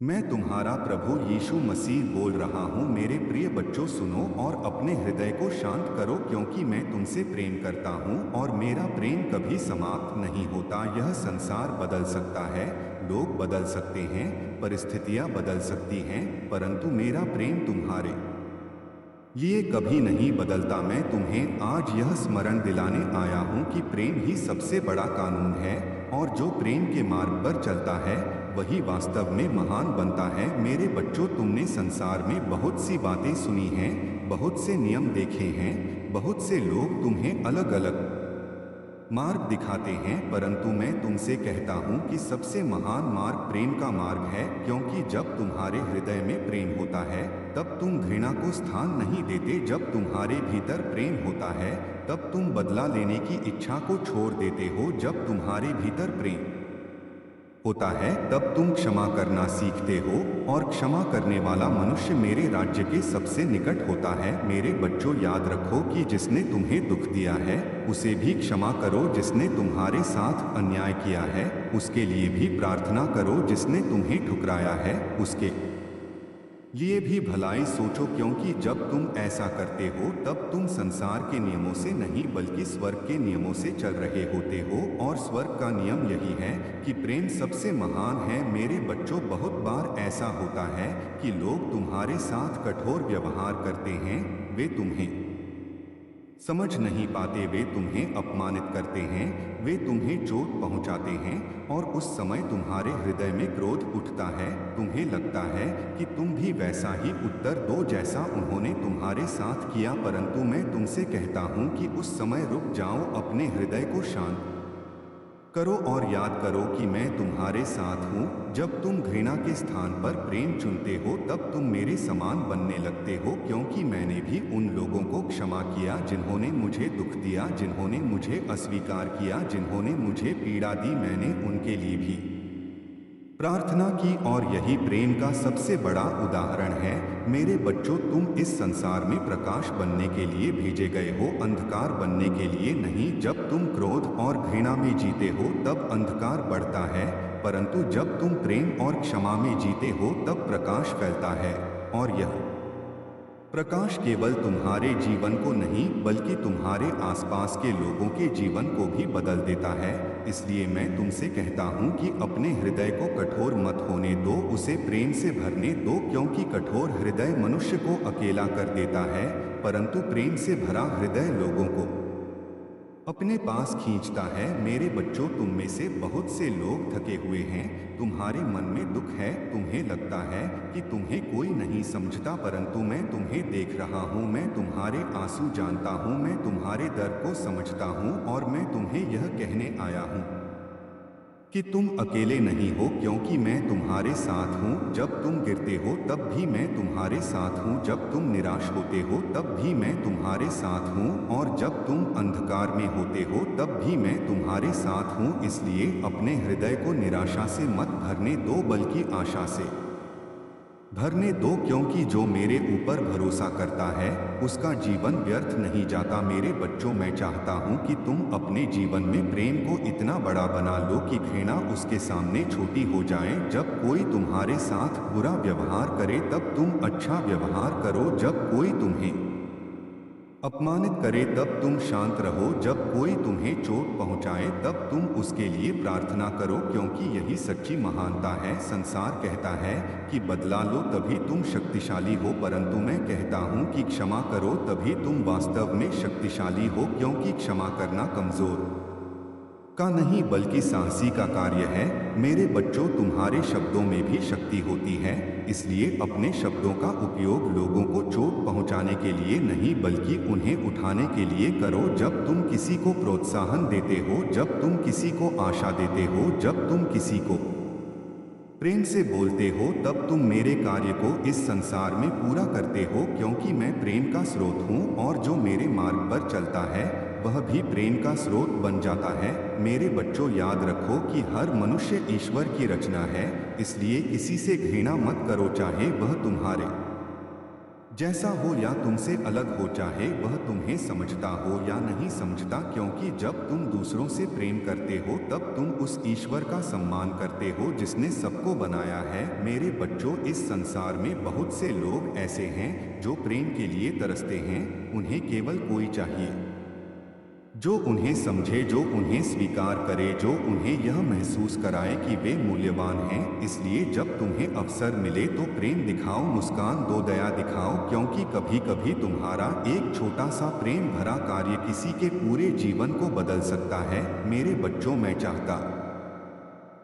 मैं तुम्हारा प्रभु यीशु मसीह बोल रहा हूँ। मेरे प्रिय बच्चों, सुनो और अपने हृदय को शांत करो, क्योंकि मैं तुमसे प्रेम करता हूँ और मेरा प्रेम कभी समाप्त नहीं होता। यह संसार बदल सकता है, लोग बदल सकते हैं, परिस्थितियाँ बदल सकती हैं, परंतु मेरा प्रेम तुम्हारे ये कभी नहीं बदलता। मैं तुम्हें आज यह स्मरण दिलाने आया हूँ कि प्रेम ही सबसे बड़ा कानून है, और जो प्रेम के मार्ग पर चलता है वही वास्तव में महान बनता है। मेरे बच्चों, तुमने संसार में बहुत सी बातें सुनी हैं, बहुत से नियम देखे हैं, बहुत से लोग तुम्हें अलग अलग मार्ग दिखाते हैं, परंतु मैं तुमसे कहता हूँ कि सबसे महान मार्ग प्रेम का मार्ग है, क्योंकि जब तुम्हारे हृदय में प्रेम होता है तब तुम घृणा को स्थान नहीं देते। जब तुम्हारे भीतर प्रेम होता है तब तुम बदला लेने की इच्छा को छोड़ देते हो। जब तुम्हारे भीतर प्रेम होता है तब तुम क्षमा करना सीखते हो, और क्षमा करने वाला मनुष्य मेरे राज्य के सबसे निकट होता है। मेरे बच्चों, याद रखो कि जिसने तुम्हें दुख दिया है उसे भी क्षमा करो, जिसने तुम्हारे साथ अन्याय किया है उसके लिए भी प्रार्थना करो, जिसने तुम्हें ठुकराया है उसके लिए भी भलाई सोचो, क्योंकि जब तुम ऐसा करते हो तब तुम संसार के नियमों से नहीं बल्कि स्वर्ग के नियमों से चल रहे होते हो, और स्वर्ग का नियम यही है कि प्रेम सबसे महान है। मेरे बच्चों, बहुत बार ऐसा होता है कि लोग तुम्हारे साथ कठोर व्यवहार करते हैं, वे तुम्हें समझ नहीं पाते, वे तुम्हें अपमानित करते हैं, वे तुम्हें चोट पहुंचाते हैं, और उस समय तुम्हारे हृदय में क्रोध उठता है। तुम्हें लगता है कि तुम भी वैसा ही उत्तर दो जैसा उन्होंने तुम्हारे साथ किया, परंतु मैं तुमसे कहता हूं कि उस समय रुक जाओ, अपने हृदय को शांत करो और याद करो कि मैं तुम्हारे साथ हूँ। जब तुम घृणा के स्थान पर प्रेम चुनते हो तब तुम मेरे समान बनने लगते हो, क्योंकि मैंने भी उन लोगों को क्षमा किया जिन्होंने मुझे दुख दिया, जिन्होंने मुझे अस्वीकार किया, जिन्होंने मुझे पीड़ा दी, मैंने उनके लिए भी प्रार्थना की, और यही प्रेम का सबसे बड़ा उदाहरण है। मेरे बच्चों, तुम इस संसार में प्रकाश बनने के लिए भेजे गए हो, अंधकार बनने के लिए नहीं। जब तुम क्रोध और घृणा में जीते हो तब अंधकार बढ़ता है, परंतु जब तुम प्रेम और क्षमा में जीते हो तब प्रकाश फैलता है, और यह प्रकाश केवल तुम्हारे जीवन को नहीं बल्कि तुम्हारे आसपास के लोगों के जीवन को भी बदल देता है। इसलिए मैं तुमसे कहता हूँ कि अपने हृदय को कठोर मत होने दो, उसे प्रेम से भरने दो, क्योंकि कठोर हृदय मनुष्य को अकेला कर देता है, परंतु प्रेम से भरा हृदय लोगों को अपने पास खींचता है। मेरे बच्चों, तुम में से बहुत से लोग थके हुए हैं, तुम्हारे मन में दुख है, तुम्हें लगता है कि तुम्हें कोई नहीं समझता, परंतु मैं तुम्हें देख रहा हूँ, मैं तुम्हारे आंसू जानता हूँ, मैं तुम्हारे दर्द को समझता हूँ, और मैं तुम्हें यह कहने आया हूँ कि तुम अकेले नहीं हो, क्योंकि मैं तुम्हारे साथ हूँ। जब तुम गिरते हो तब भी मैं तुम्हारे साथ हूँ, जब तुम निराश होते हो तब भी मैं तुम्हारे साथ हूँ, और जब तुम अंधकार में होते हो तब भी मैं तुम्हारे साथ हूँ। इसलिए अपने हृदय को निराशा से मत भरने दो बल्कि आशा से भरने दो, क्योंकि जो मेरे ऊपर भरोसा करता है उसका जीवन व्यर्थ नहीं जाता। मेरे बच्चों, मैं चाहता हूँ कि तुम अपने जीवन में प्रेम को इतना बड़ा बना लो कि घृणा उसके सामने छोटी हो जाए। जब कोई तुम्हारे साथ बुरा व्यवहार करे तब तुम अच्छा व्यवहार करो, जब कोई तुम्हें अपमानित करे तब तुम शांत रहो, जब कोई तुम्हें चोट पहुंचाए तब तुम उसके लिए प्रार्थना करो, क्योंकि यही सच्ची महानता है। संसार कहता है कि बदला लो तभी तुम शक्तिशाली हो, परंतु मैं कहता हूँ कि क्षमा करो तभी तुम वास्तव में शक्तिशाली हो, क्योंकि क्षमा करना कमजोर का नहीं बल्कि साहसी का कार्य है। मेरे बच्चों, तुम्हारे शब्दों में भी शक्ति होती है, इसलिए अपने शब्दों का उपयोग लोगों को चोट पहुंचाने के लिए नहीं बल्कि उन्हें उठाने के लिए करो। जब तुम किसी को प्रोत्साहन देते हो, जब तुम किसी को आशा देते हो, जब तुम किसी को प्रेम से बोलते हो, तब तुम मेरे कार्य को इस संसार में पूरा करते हो, क्योंकि मैं प्रेम का स्रोत हूँ, और जो मेरे मार्ग पर चलता है वह भी प्रेम का स्रोत बन जाता है। मेरे बच्चों, याद रखो कि हर मनुष्य ईश्वर की रचना है, इसलिए किसी से घृणा मत करो, चाहे वह तुम्हारे जैसा हो या तुमसे अलग हो, चाहे वह तुम्हें समझता हो या नहीं समझता, क्योंकि जब तुम दूसरों से प्रेम करते हो तब तुम उस ईश्वर का सम्मान करते हो जिसने सबको बनाया है। मेरे बच्चों, इस संसार में बहुत से लोग ऐसे हैं जो प्रेम के लिए तरसते हैं। उन्हें केवल कोई चाहिए जो उन्हें समझे, जो उन्हें स्वीकार करे, जो उन्हें यह महसूस कराए कि वे मूल्यवान हैं। इसलिए जब तुम्हें अवसर मिले तो प्रेम दिखाओ, मुस्कान दो, दया दिखाओ, क्योंकि कभी कभी तुम्हारा एक छोटा सा प्रेम भरा कार्य किसी के पूरे जीवन को बदल सकता है। मेरे बच्चों, मैं चाहता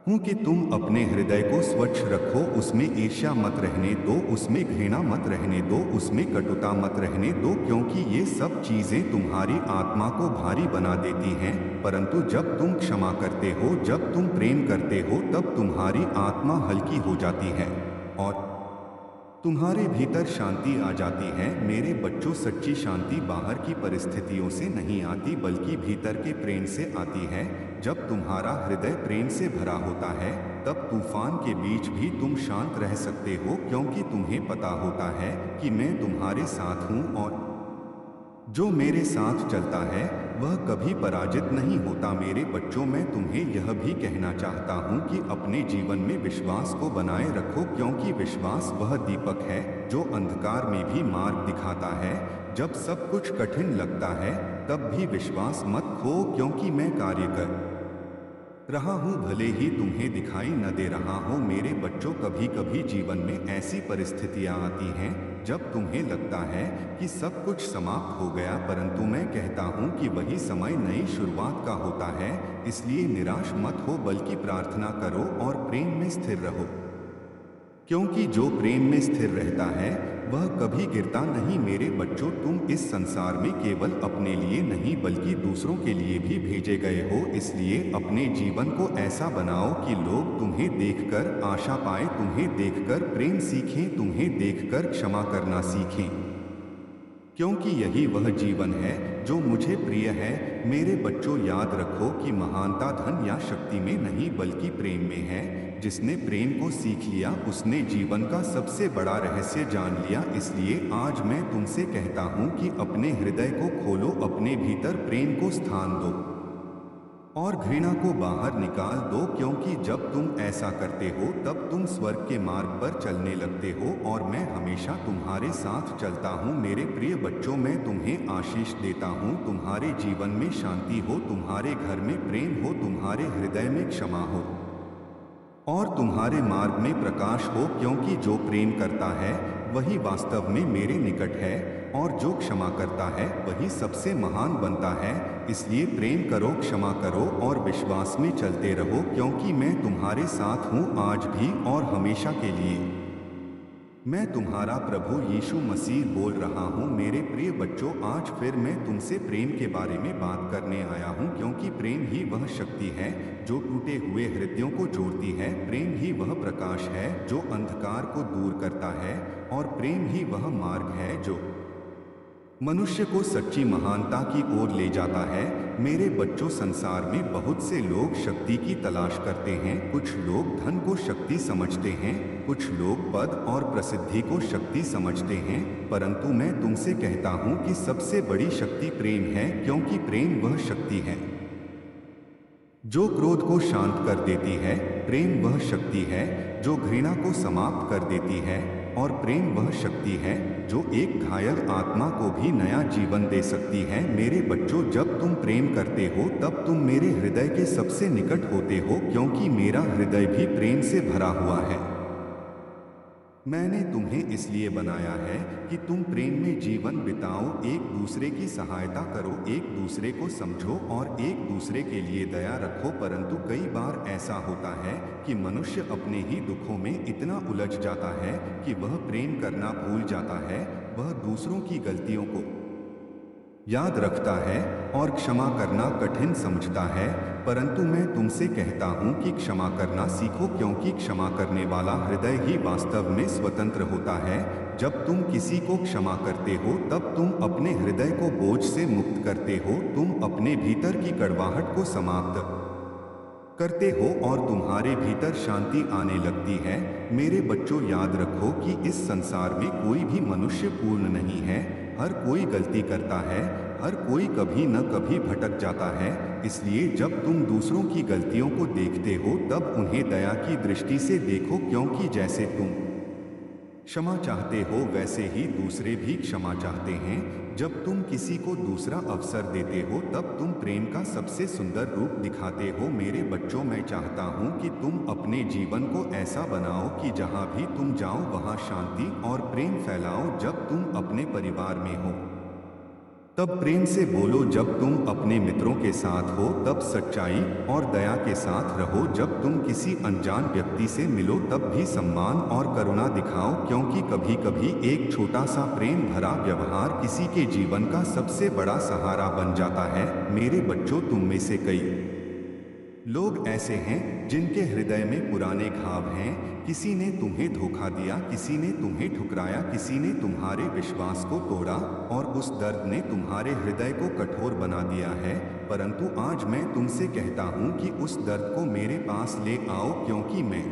हूँ कि तुम अपने हृदय को स्वच्छ रखो, उसमें ईर्ष्या मत रहने दो, उसमें घृणा मत रहने दो, उसमें कटुता मत रहने दो, क्योंकि ये सब चीज़ें तुम्हारी आत्मा को भारी बना देती हैं। परंतु जब तुम क्षमा करते हो, जब तुम प्रेम करते हो, तब तुम्हारी आत्मा हल्की हो जाती है और तुम्हारे भीतर शांति आ जाती है। मेरे बच्चों, सच्ची शांति बाहर की परिस्थितियों से नहीं आती बल्कि भीतर के प्रेम से आती है। जब तुम्हारा हृदय प्रेम से भरा होता है तब तूफान के बीच भी तुम शांत रह सकते हो, क्योंकि तुम्हें पता होता है कि मैं तुम्हारे साथ हूँ और जो मेरे साथ चलता है वह कभी पराजित नहीं होता। मेरे बच्चों, मैं तुम्हें यह भी कहना चाहता हूँ कि अपने जीवन में विश्वास को बनाए रखो, क्योंकि विश्वास वह दीपक है जो अंधकार में भी मार्ग दिखाता है। जब सब कुछ कठिन लगता है तब भी विश्वास मत खो, क्योंकि मैं कार्य कर रहा हूँ, भले ही तुम्हें दिखाई न दे रहा हो। मेरे बच्चों, कभी कभी जीवन में ऐसी परिस्थितियाँ आती हैं जब तुम्हें लगता है कि सब कुछ समाप्त हो गया, परंतु मैं कहता हूँ कि वही समय नई शुरुआत का होता है। इसलिए निराश मत हो बल्कि प्रार्थना करो और प्रेम में स्थिर रहो, क्योंकि जो प्रेम में स्थिर रहता है वह कभी गिरता नहीं। मेरे बच्चों, तुम इस संसार में केवल अपने लिए नहीं बल्कि दूसरों के लिए भी भेजे गए हो। इसलिए अपने जीवन को ऐसा बनाओ कि लोग तुम्हें देखकर आशा पाएं, तुम्हें देखकर प्रेम सीखें, तुम्हें देखकर क्षमा करना सीखें, क्योंकि यही वह जीवन है जो मुझे प्रिय है। मेरे बच्चों, याद रखो कि महानता धन या शक्ति में नहीं बल्कि प्रेम में है। जिसने प्रेम को सीख लिया उसने जीवन का सबसे बड़ा रहस्य जान लिया। इसलिए आज मैं तुमसे कहता हूँ कि अपने हृदय को खोलो, अपने भीतर प्रेम को स्थान दो और घृणा को बाहर निकाल दो, क्योंकि जब तुम ऐसा करते हो तब तुम स्वर्ग के मार्ग पर चलने लगते हो और मैं हमेशा तुम्हारे साथ चलता हूँ। मेरे प्रिय बच्चों, मैं तुम्हें आशीष देता हूँ, तुम्हारे जीवन में शांति हो, तुम्हारे घर में प्रेम हो, तुम्हारे हृदय में क्षमा हो और तुम्हारे मार्ग में प्रकाश हो, क्योंकि जो प्रेम करता है वही वास्तव में मेरे निकट है और जो क्षमा करता है वही सबसे महान बनता है। इसलिए प्रेम करो, क्षमा करो और विश्वास में चलते रहो, क्योंकि मैं तुम्हारे साथ हूँ आज भी और हमेशा के लिए। मैं तुम्हारा प्रभु यीशु मसीह बोल रहा हूँ। मेरे प्रिय बच्चों, आज फिर मैं तुमसे प्रेम के बारे में बात करने आया हूँ, क्योंकि प्रेम ही वह शक्ति है जो टूटे हुए हृदयों को जोड़ती है। प्रेम ही वह प्रकाश है जो अंधकार को दूर करता है और प्रेम ही वह मार्ग है जो मनुष्य को सच्ची महानता की ओर ले जाता है। मेरे बच्चों, संसार में बहुत से लोग शक्ति की तलाश करते हैं। कुछ लोग धन को शक्ति समझते हैं, कुछ लोग पद और प्रसिद्धि को शक्ति समझते हैं, परंतु मैं तुमसे कहता हूँ कि सबसे बड़ी शक्ति प्रेम है, क्योंकि प्रेम वह शक्ति है जो क्रोध को शांत कर देती है। प्रेम वह शक्ति है जो घृणा को समाप्त कर देती है और प्रेम वह शक्ति है जो एक घायल आत्मा को भी नया जीवन दे सकती है। मेरे बच्चों, जब तुम प्रेम करते हो तब तुम मेरे हृदय के सबसे निकट होते हो, क्योंकि मेरा हृदय भी प्रेम से भरा हुआ है। मैंने तुम्हें इसलिए बनाया है कि तुम प्रेम में जीवन बिताओ, एक दूसरे की सहायता करो, एक दूसरे को समझो और एक दूसरे के लिए दया रखो। परंतु कई बार ऐसा होता है कि मनुष्य अपने ही दुखों में इतना उलझ जाता है कि वह प्रेम करना भूल जाता है। वह दूसरों की गलतियों को याद रखता है और क्षमा करना कठिन समझता है, परंतु मैं तुमसे कहता हूँ कि क्षमा करना सीखो, क्योंकि क्षमा करने वाला हृदय ही वास्तव में स्वतंत्र होता है। जब तुम किसी को क्षमा करते हो तब तुम अपने हृदय को बोझ से मुक्त करते हो, तुम अपने भीतर की कड़वाहट को समाप्त करते हो और तुम्हारे भीतर शांति आने लगती है। मेरे बच्चों, याद रखो कि इस संसार में कोई भी मनुष्य पूर्ण नहीं है। हर कोई गलती करता है, हर कोई कभी न कभी भटक जाता है। इसलिए जब तुम दूसरों की गलतियों को देखते हो तब उन्हें दया की दृष्टि से देखो, क्योंकि जैसे तुम क्षमा चाहते हो वैसे ही दूसरे भी क्षमा चाहते हैं। जब तुम किसी को दूसरा अवसर देते हो तब तुम प्रेम का सबसे सुंदर रूप दिखाते हो। मेरे बच्चों, मैं चाहता हूँ कि तुम अपने जीवन को ऐसा बनाओ कि जहाँ भी तुम जाओ वहाँ शांति और प्रेम फैलाओ। जब तुम अपने परिवार में हो तब प्रेम से बोलो, जब तुम अपने मित्रों के साथ हो तब सच्चाई और दया के साथ रहो। जब तुम किसी अनजान व्यक्ति से मिलो तब भी सम्मान और करुणा दिखाओ, क्योंकि कभी कभी एक छोटा सा प्रेम भरा व्यवहार किसी के जीवन का सबसे बड़ा सहारा बन जाता है। मेरे बच्चों, तुम में से कई लोग ऐसे हैं जिनके हृदय में पुराने घाव हैं। किसी ने तुम्हें धोखा दिया, किसी ने तुम्हें ठुकराया, किसी ने तुम्हारे विश्वास को तोड़ा और उस दर्द ने तुम्हारे हृदय को कठोर बना दिया है। परंतु आज मैं तुमसे कहता हूँ कि उस दर्द को मेरे पास ले आओ, क्योंकि मैं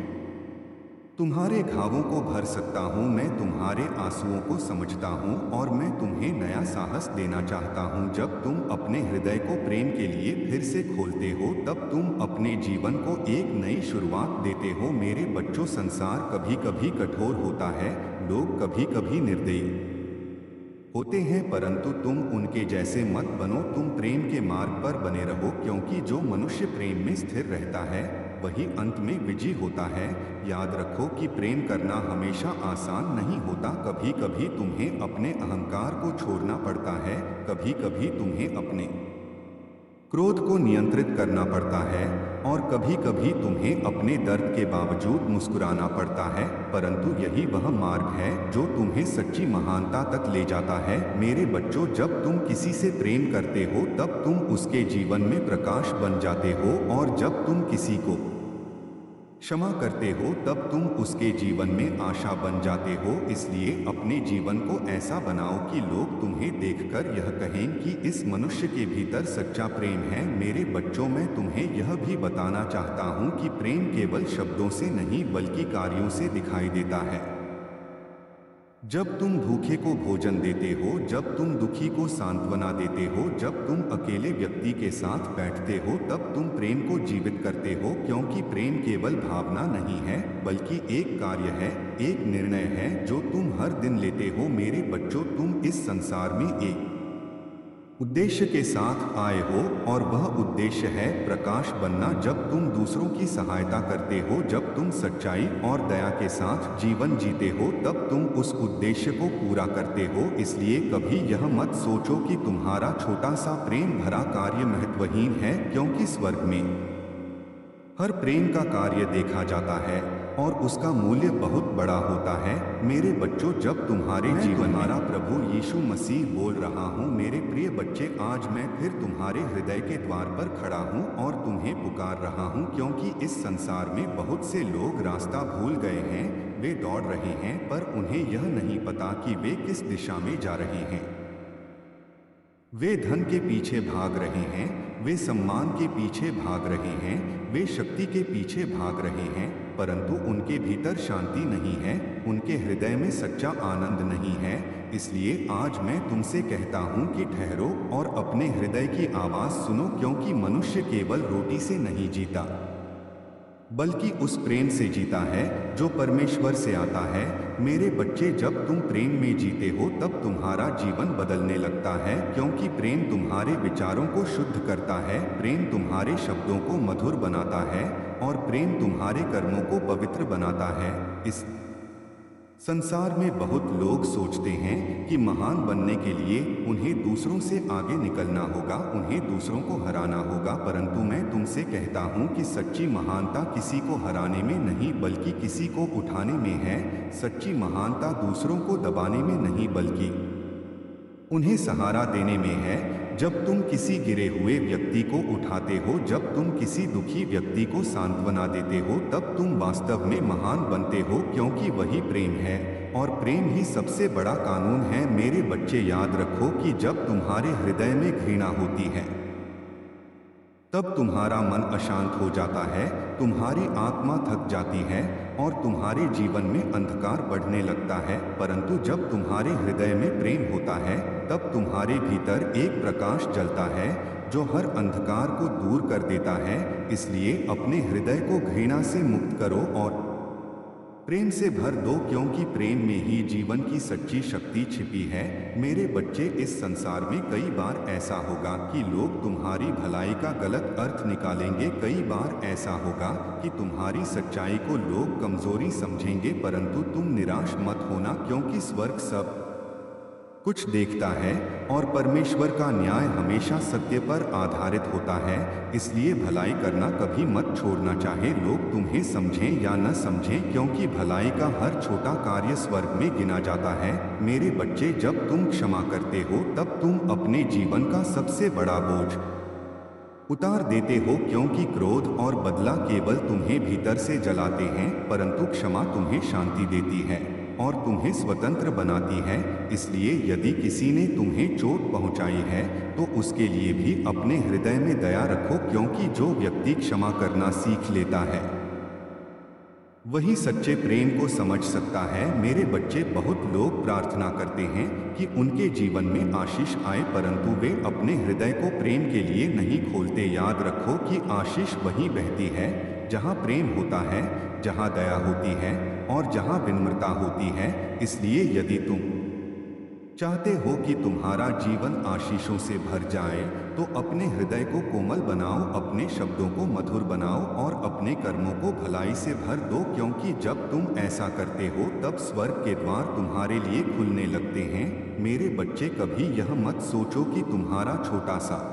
तुम्हारे घावों को भर सकता हूँ। मैं तुम्हारे आंसुओं को समझता हूँ और मैं तुम्हें नया साहस देना चाहता हूँ। जब तुम अपने हृदय को प्रेम के लिए फिर से खोलते हो तब तुम अपने जीवन को एक नई शुरुआत देते हो। मेरे बच्चों, संसार कभी कभी कठोर होता है, लोग कभी कभी निर्दयी होते हैं, परंतु तुम उनके जैसे मत बनो। तुम प्रेम के मार्ग पर बने रहो, क्योंकि जो मनुष्य प्रेम में स्थिर रहता है वही अंत में विजयी होता है। याद रखो कि प्रेम करना हमेशा आसान नहीं होता। कभी कभी तुम्हें अपने अहंकार को छोड़ना पड़ता है, कभी कभी तुम्हें अपने क्रोध को नियंत्रित करना पड़ता है और कभी कभी तुम्हें अपने दर्द के बावजूद मुस्कुराना पड़ता है। परंतु यही वह मार्ग है जो तुम्हें सच्ची महानता तक ले जाता है। मेरे बच्चों, जब तुम किसी से प्रेम करते हो तब तुम उसके जीवन में प्रकाश बन जाते हो, और जब तुम किसी को क्षमा करते हो तब तुम उसके जीवन में आशा बन जाते हो। इसलिए अपने जीवन को ऐसा बनाओ कि लोग तुम्हें देखकर यह कहें कि इस मनुष्य के भीतर सच्चा प्रेम है। मेरे बच्चों, मैं तुम्हें यह भी बताना चाहता हूँ कि प्रेम केवल शब्दों से नहीं बल्कि कार्यों से दिखाई देता है। जब तुम भूखे को भोजन देते हो, जब तुम दुखी को सांत्वना देते हो, जब तुम अकेले व्यक्ति के साथ बैठते हो तब तुम प्रेम को जीवित करते हो, क्योंकि प्रेम केवल भावना नहीं है बल्कि एक कार्य है, एक निर्णय है जो तुम हर दिन लेते हो। मेरे बच्चों, तुम इस संसार में एक उद्देश्य के साथ आए हो और वह उद्देश्य है प्रकाश बनना। जब तुम दूसरों की सहायता करते हो, जब तुम सच्चाई और दया के साथ जीवन जीते हो तब तुम उस उद्देश्य को पूरा करते हो। इसलिए कभी यह मत सोचो कि तुम्हारा छोटा सा प्रेम भरा कार्य महत्वहीन है, क्योंकि स्वर्ग में हर प्रेम का कार्य देखा जाता है और उसका मूल्य बहुत बड़ा होता है। मेरे बच्चों, जब तुम्हारे जीवन हमारा प्रभु यीशु मसीह बोल रहा हूँ। मेरे प्रिय बच्चे, आज मैं फिर तुम्हारे हृदय के द्वार पर खड़ा हूँ और तुम्हें पुकार रहा हूँ, क्योंकि इस संसार में बहुत से लोग रास्ता भूल गए हैं। वे दौड़ रहे हैं पर उन्हें यह नहीं पता कि वे किस दिशा में जा रहे हैं। वे धन के पीछे भाग रहे हैं, वे सम्मान के पीछे भाग रहे हैं, वे शक्ति के पीछे भाग रहे हैं, परंतु उनके भीतर शांति नहीं है, उनके हृदय में सच्चा आनंद नहीं है। इसलिए आज मैं तुमसे कहता हूँ कि ठहरो और अपने हृदय की आवाज़ सुनो, क्योंकि मनुष्य केवल रोटी से नहीं जीता बल्कि उस प्रेम से जीता है जो परमेश्वर से आता है। मेरे बच्चे, जब तुम प्रेम में जीते हो तब तुम्हारा जीवन बदलने लगता है, क्योंकि प्रेम तुम्हारे विचारों को शुद्ध करता है, प्रेम तुम्हारे शब्दों को मधुर बनाता है और प्रेम तुम्हारे कर्मों को पवित्र बनाता है। इस संसार में बहुत लोग सोचते हैं कि महान बनने के लिए उन्हें दूसरों से आगे निकलना होगा, उन्हें दूसरों को हराना होगा, परंतु मैं तुमसे कहता हूं कि सच्ची महानता किसी को हराने में नहीं बल्कि किसी को उठाने में है। सच्ची महानता दूसरों को दबाने में नहीं बल्कि उन्हें सहारा देने में है। जब तुम किसी गिरे हुए व्यक्ति को उठाते हो, जब तुम किसी दुखी व्यक्ति को सांत्वना देते हो, तब तुम वास्तव में महान बनते हो, क्योंकि वही प्रेम है और प्रेम ही सबसे बड़ा कानून है। मेरे बच्चे, याद रखो कि जब तुम्हारे हृदय में घृणा होती है तब तुम्हारा मन अशांत हो जाता है, तुम्हारी आत्मा थक जाती है और तुम्हारे जीवन में अंधकार बढ़ने लगता है। परंतु जब तुम्हारे हृदय में प्रेम होता है, तब तुम्हारे भीतर एक प्रकाश जलता है जो हर अंधकार को दूर कर देता है। इसलिए अपने हृदय को घृणा से मुक्त करो और प्रेम से भर दो, क्योंकि प्रेम में ही जीवन की सच्ची शक्ति छिपी है। मेरे बच्चे, इस संसार में कई बार ऐसा होगा कि लोग तुम्हारी भलाई का गलत अर्थ निकालेंगे। कई बार ऐसा होगा कि तुम्हारी सच्चाई को लोग कमजोरी समझेंगे, परंतु तुम निराश मत होना, क्योंकि स्वर्ग सब कुछ देखता है और परमेश्वर का न्याय हमेशा सत्य पर आधारित होता है। इसलिए भलाई करना कभी मत छोड़ना, चाहे लोग तुम्हें समझें या न समझें, क्योंकि भलाई का हर छोटा कार्य स्वर्ग में गिना जाता है। मेरे बच्चे, जब तुम क्षमा करते हो तब तुम अपने जीवन का सबसे बड़ा बोझ उतार देते हो, क्योंकि क्रोध और बदला केवल तुम्हें भीतर से जलाते हैं, परंतु क्षमा तुम्हें शांति देती है और तुम्हें स्वतंत्र बनाती है। इसलिए यदि किसी ने तुम्हें चोट पहुंचाई है तो उसके लिए भी अपने हृदय में दया रखो, क्योंकि जो व्यक्ति क्षमा करना सीख लेता है वही सच्चे प्रेम को समझ सकता है। मेरे बच्चे, बहुत लोग प्रार्थना करते हैं कि उनके जीवन में आशीष आए, परंतु वे अपने हृदय को प्रेम के लिए नहीं खोलते। याद रखो कि आशीष वहीं बहती है जहां प्रेम होता है, जहां दया होती है और जहां विनम्रता होती है। इसलिए यदि तुम चाहते हो कि तुम्हारा जीवन आशीषों से भर जाए, तो अपने हृदय को कोमल बनाओ, अपने शब्दों को मधुर बनाओ और अपने कर्मों को भलाई से भर दो, क्योंकि जब तुम ऐसा करते हो तब स्वर्ग के द्वार तुम्हारे लिए खुलने लगते हैं। मेरे बच्चे, कभी यह मत सोचो कि तुम्हारा छोटा सा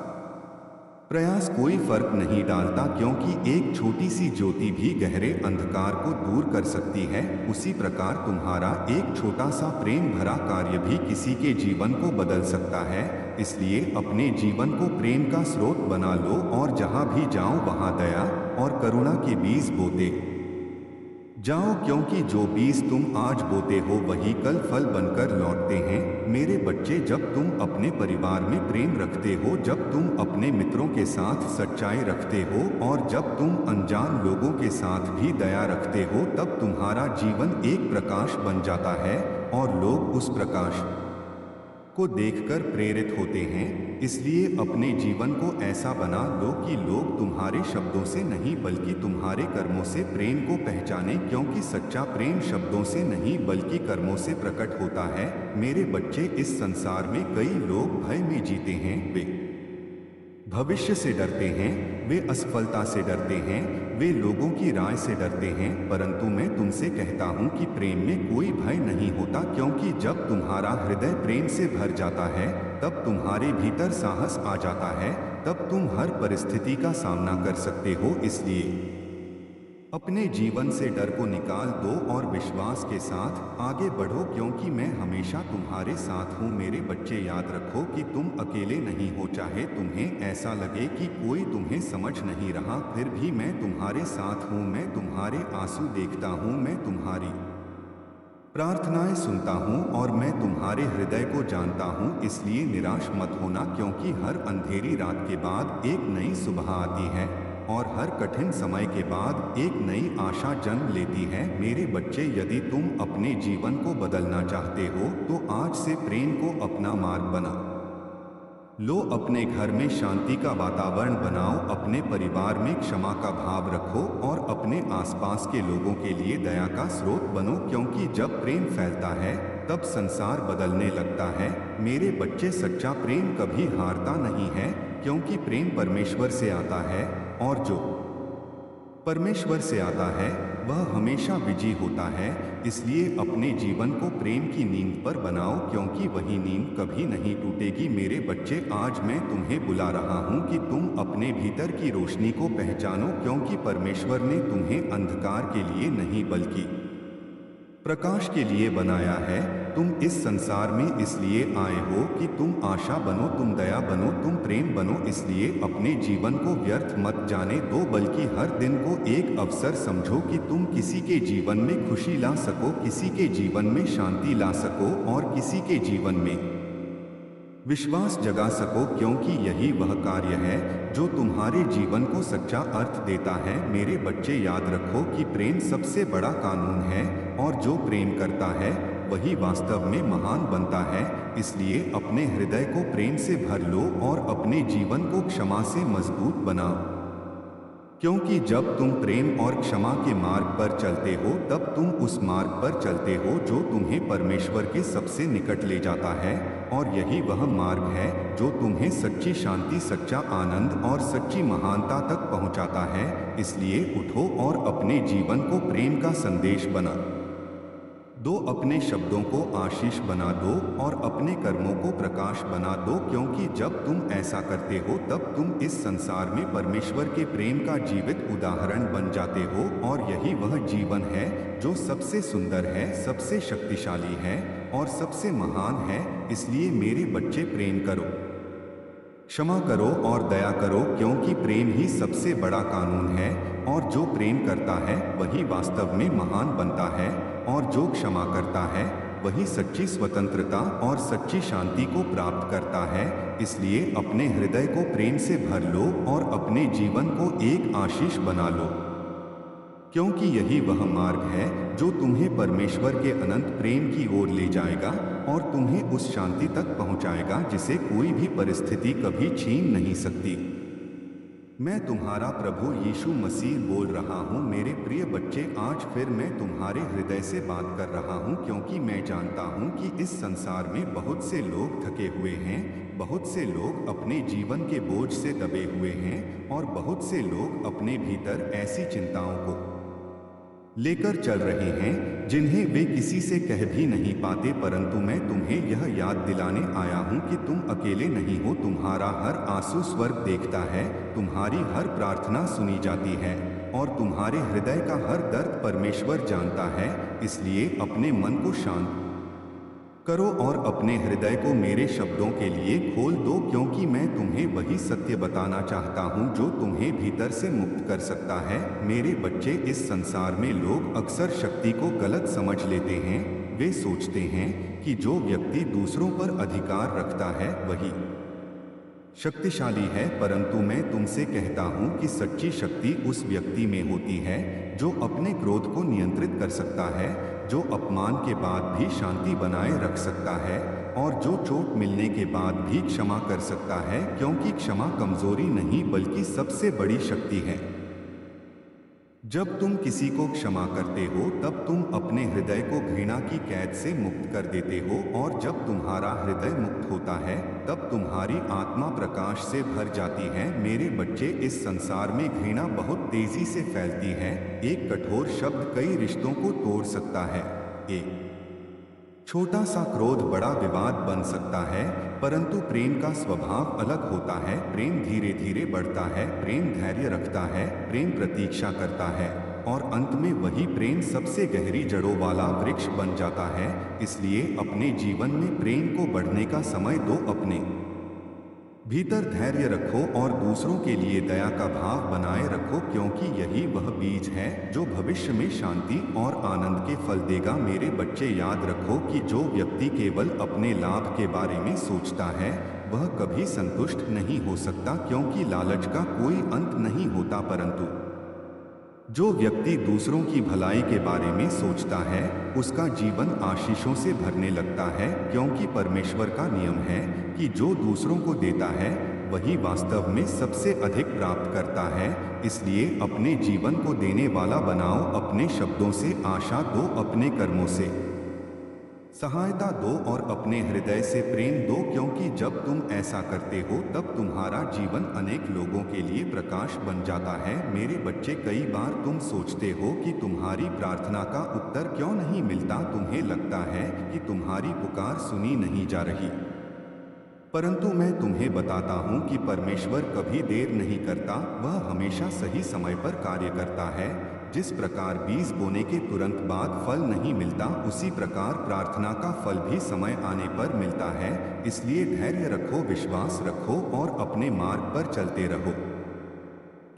प्रयास कोई फर्क नहीं डालता, क्योंकि एक छोटी सी ज्योति भी गहरे अंधकार को दूर कर सकती है। उसी प्रकार तुम्हारा एक छोटा सा प्रेम भरा कार्य भी किसी के जीवन को बदल सकता है। इसलिए अपने जीवन को प्रेम का स्रोत बना लो और जहां भी जाओ वहां दया और करुणा के बीज बोते जाओ, क्योंकि जो बीज तुम आज बोते हो वही कल फल बनकर लौटते हैं। मेरे बच्चे, जब तुम अपने परिवार में प्रेम रखते हो, जब तुम अपने मित्रों के साथ सच्चाई रखते हो और जब तुम अनजान लोगों के साथ भी दया रखते हो, तब तुम्हारा जीवन एक प्रकाश बन जाता है और लोग उस प्रकाश को देखकर प्रेरित होते हैं। इसलिए अपने जीवन को ऐसा बना लो कि लोग तुम्हारे शब्दों से नहीं बल्कि तुम्हारे कर्मों से प्रेम को पहचाने, क्योंकि सच्चा प्रेम शब्दों से नहीं बल्कि कर्मों से प्रकट होता है। मेरे बच्चे, इस संसार में कई लोग भय में जीते हैं। वे भविष्य से डरते हैं, वे असफलता से डरते हैं, वे लोगों की राय से डरते हैं, परंतु मैं तुमसे कहता हूं कि प्रेम में कोई भय नहीं होता, क्योंकि जब तुम्हारा हृदय प्रेम से भर जाता है तब तुम्हारे भीतर साहस आ जाता है, तब तुम हर परिस्थिति का सामना कर सकते हो। इसलिए अपने जीवन से डर को निकाल दो और विश्वास के साथ आगे बढ़ो, क्योंकि मैं हमेशा तुम्हारे साथ हूँ। मेरे बच्चे, याद रखो कि तुम अकेले नहीं हो। चाहे तुम्हें ऐसा लगे कि कोई तुम्हें समझ नहीं रहा, फिर भी मैं तुम्हारे साथ हूँ। मैं तुम्हारे आंसू देखता हूँ, मैं तुम्हारी प्रार्थनाएं सुनता हूँ और मैं तुम्हारे हृदय को जानता हूँ। इसलिए निराश मत होना, क्योंकि हर अंधेरी रात के बाद एक नई सुबह आती है और हर कठिन समय के बाद एक नई आशा जन्म लेती है। मेरे बच्चे, यदि तुम अपने जीवन को बदलना चाहते हो तो आज से प्रेम को अपना मार्ग बना लो। अपने घर में शांति का वातावरण बनाओ, अपने परिवार में क्षमा का भाव रखो और अपने आसपास के लोगों के लिए दया का स्रोत बनो, क्योंकि जब प्रेम फैलता है तब संसार बदलने लगता है। मेरे बच्चे, सच्चा प्रेम कभी हारता नहीं है, क्योंकि प्रेम परमेश्वर से आता है और जो परमेश्वर से आता है वह हमेशा विजयी होता है। इसलिए अपने जीवन को प्रेम की नींद पर बनाओ, क्योंकि वही नींद कभी नहीं टूटेगी। मेरे बच्चे, आज मैं तुम्हें बुला रहा हूँ कि तुम अपने भीतर की रोशनी को पहचानो, क्योंकि परमेश्वर ने तुम्हें अंधकार के लिए नहीं बल्कि प्रकाश के लिए बनाया है। तुम इस संसार में इसलिए आए हो कि तुम आशा बनो, तुम दया बनो, तुम प्रेम बनो। इसलिए अपने जीवन को व्यर्थ मत जाने दो, बल्कि हर दिन को एक अवसर समझो कि तुम किसी के जीवन में खुशी ला सको, किसी के जीवन में शांति ला सको और किसी के जीवन में विश्वास जगा सको, क्योंकि यही वह कार्य है जो तुम्हारे जीवन को सच्चा अर्थ देता है। मेरे बच्चे, याद रखो कि प्रेम सबसे बड़ा कानून है, और जो प्रेम करता है वही वास्तव में महान बनता है। इसलिए अपने हृदय को प्रेम से भर लो और अपने जीवन को क्षमा से मजबूत बनाओ, क्योंकि जब तुम प्रेम और क्षमा के मार्ग पर चलते हो तब तुम उस मार्ग पर चलते हो जो तुम्हें परमेश्वर के सबसे निकट ले जाता है। और यही वह मार्ग है जो तुम्हें सच्ची शांति, सच्चा आनंद और सच्ची महानता तक पहुंचाता है। इसलिए उठो और अपने जीवन को प्रेम का संदेश बना दो, अपने शब्दों को आशीष बना दो और अपने कर्मों को प्रकाश बना दो, क्योंकि जब तुम ऐसा करते हो तब तुम इस संसार में परमेश्वर के प्रेम का जीवित उदाहरण बन जाते हो। और यही वह जीवन है जो सबसे सुंदर है, सबसे शक्तिशाली है और सबसे महान है। इसलिए मेरे बच्चे, प्रेम करो, क्षमा करो और दया करो, क्योंकि प्रेम ही सबसे बड़ा कानून है। और जो प्रेम करता है वही वास्तव में महान बनता है, और जो क्षमा करता है वही सच्ची स्वतंत्रता और सच्ची शांति को प्राप्त करता है। इसलिए अपने हृदय को प्रेम से भर लो और अपने जीवन को एक आशीष बना लो, क्योंकि यही वह मार्ग है जो तुम्हें परमेश्वर के अनंत प्रेम की ओर ले जाएगा और तुम्हें उस शांति तक पहुंचाएगा जिसे कोई भी परिस्थिति कभी छीन नहीं सकती। मैं तुम्हारा प्रभु यीशु मसीह बोल रहा हूँ। मेरे प्रिय बच्चे, आज फिर मैं तुम्हारे हृदय से बात कर रहा हूँ, क्योंकि मैं जानता हूँ कि इस संसार में बहुत से लोग थके हुए हैं, बहुत से लोग अपने जीवन के बोझ से दबे हुए हैं, और बहुत से लोग अपने भीतर ऐसी चिंताओं को लेकर चल रहे हैं जिन्हें वे किसी से कह भी नहीं पाते। परंतु मैं तुम्हें यह याद दिलाने आया हूँ कि तुम अकेले नहीं हो। तुम्हारा हर आंसू स्वर्ग देखता है, तुम्हारी हर प्रार्थना सुनी जाती है, और तुम्हारे हृदय का हर दर्द परमेश्वर जानता है। इसलिए अपने मन को शांत करो और अपने हृदय को मेरे शब्दों के लिए खोल दो, क्योंकि मैं तुम्हें वही सत्य बताना चाहता हूँ जो तुम्हें भीतर से मुक्त कर सकता है। मेरे बच्चे, इस संसार में लोग अक्सर शक्ति को गलत समझ लेते हैं। वे सोचते हैं कि जो व्यक्ति दूसरों पर अधिकार रखता है वही शक्तिशाली है, परंतु मैं तुमसे कहता हूँ कि सच्ची शक्ति उस व्यक्ति में होती है जो अपने क्रोध को नियंत्रित कर सकता है, जो अपमान के बाद भी शांति बनाए रख सकता है, और जो चोट मिलने के बाद भी क्षमा कर सकता है, क्योंकि क्षमा कमजोरी नहीं बल्कि सबसे बड़ी शक्ति है। जब तुम किसी को क्षमा करते हो तब तुम अपने हृदय को घृणा की कैद से मुक्त कर देते हो, और जब तुम्हारा हृदय मुक्त होता है तब तुम्हारी आत्मा प्रकाश से भर जाती है। मेरे बच्चे, इस संसार में घृणा बहुत तेजी से फैलती है। एक कठोर शब्द कई रिश्तों को तोड़ सकता है। एक छोटा सा क्रोध बड़ा विवाद बन सकता है, परंतु प्रेम का स्वभाव अलग होता है। प्रेम धीरे धीरे बढ़ता है, प्रेम धैर्य रखता है, प्रेम प्रतीक्षा करता है, और अंत में वही प्रेम सबसे गहरी जड़ों वाला वृक्ष बन जाता है। इसलिए अपने जीवन में प्रेम को बढ़ने का समय दो, अपने भीतर धैर्य रखो और दूसरों के लिए दया का भाव बनाए रखो, क्योंकि यही वह बीज है जो भविष्य में शांति और आनंद के फल देगा। मेरे बच्चे, याद रखो कि जो व्यक्ति केवल अपने लाभ के बारे में सोचता है वह कभी संतुष्ट नहीं हो सकता, क्योंकि लालच का कोई अंत नहीं होता। परंतु जो व्यक्ति दूसरों की भलाई के बारे में सोचता है उसका जीवन आशीषों से भरने लगता है, क्योंकि परमेश्वर का नियम है कि जो दूसरों को देता है वही वास्तव में सबसे अधिक प्राप्त करता है। इसलिए अपने जीवन को देने वाला बनाओ, अपने शब्दों से आशा दो, अपने कर्मों से सहायता दो और अपने हृदय से प्रेम दो, क्योंकि जब तुम ऐसा करते हो तब तुम्हारा जीवन अनेक लोगों के लिए प्रकाश बन जाता है। मेरे बच्चे, कई बार तुम सोचते हो कि तुम्हारी प्रार्थना का उत्तर क्यों नहीं मिलता। तुम्हें लगता है कि तुम्हारी पुकार सुनी नहीं जा रही, परंतु मैं तुम्हें बताता हूँ कि परमेश्वर कभी देर नहीं करता, वह हमेशा सही समय पर कार्य करता है। जिस प्रकार बीज बोने के तुरंत बाद फल नहीं मिलता, उसी प्रकार प्रार्थना का फल भी समय आने पर मिलता है। इसलिए धैर्य रखो, विश्वास रखो और अपने मार्ग पर चलते रहो,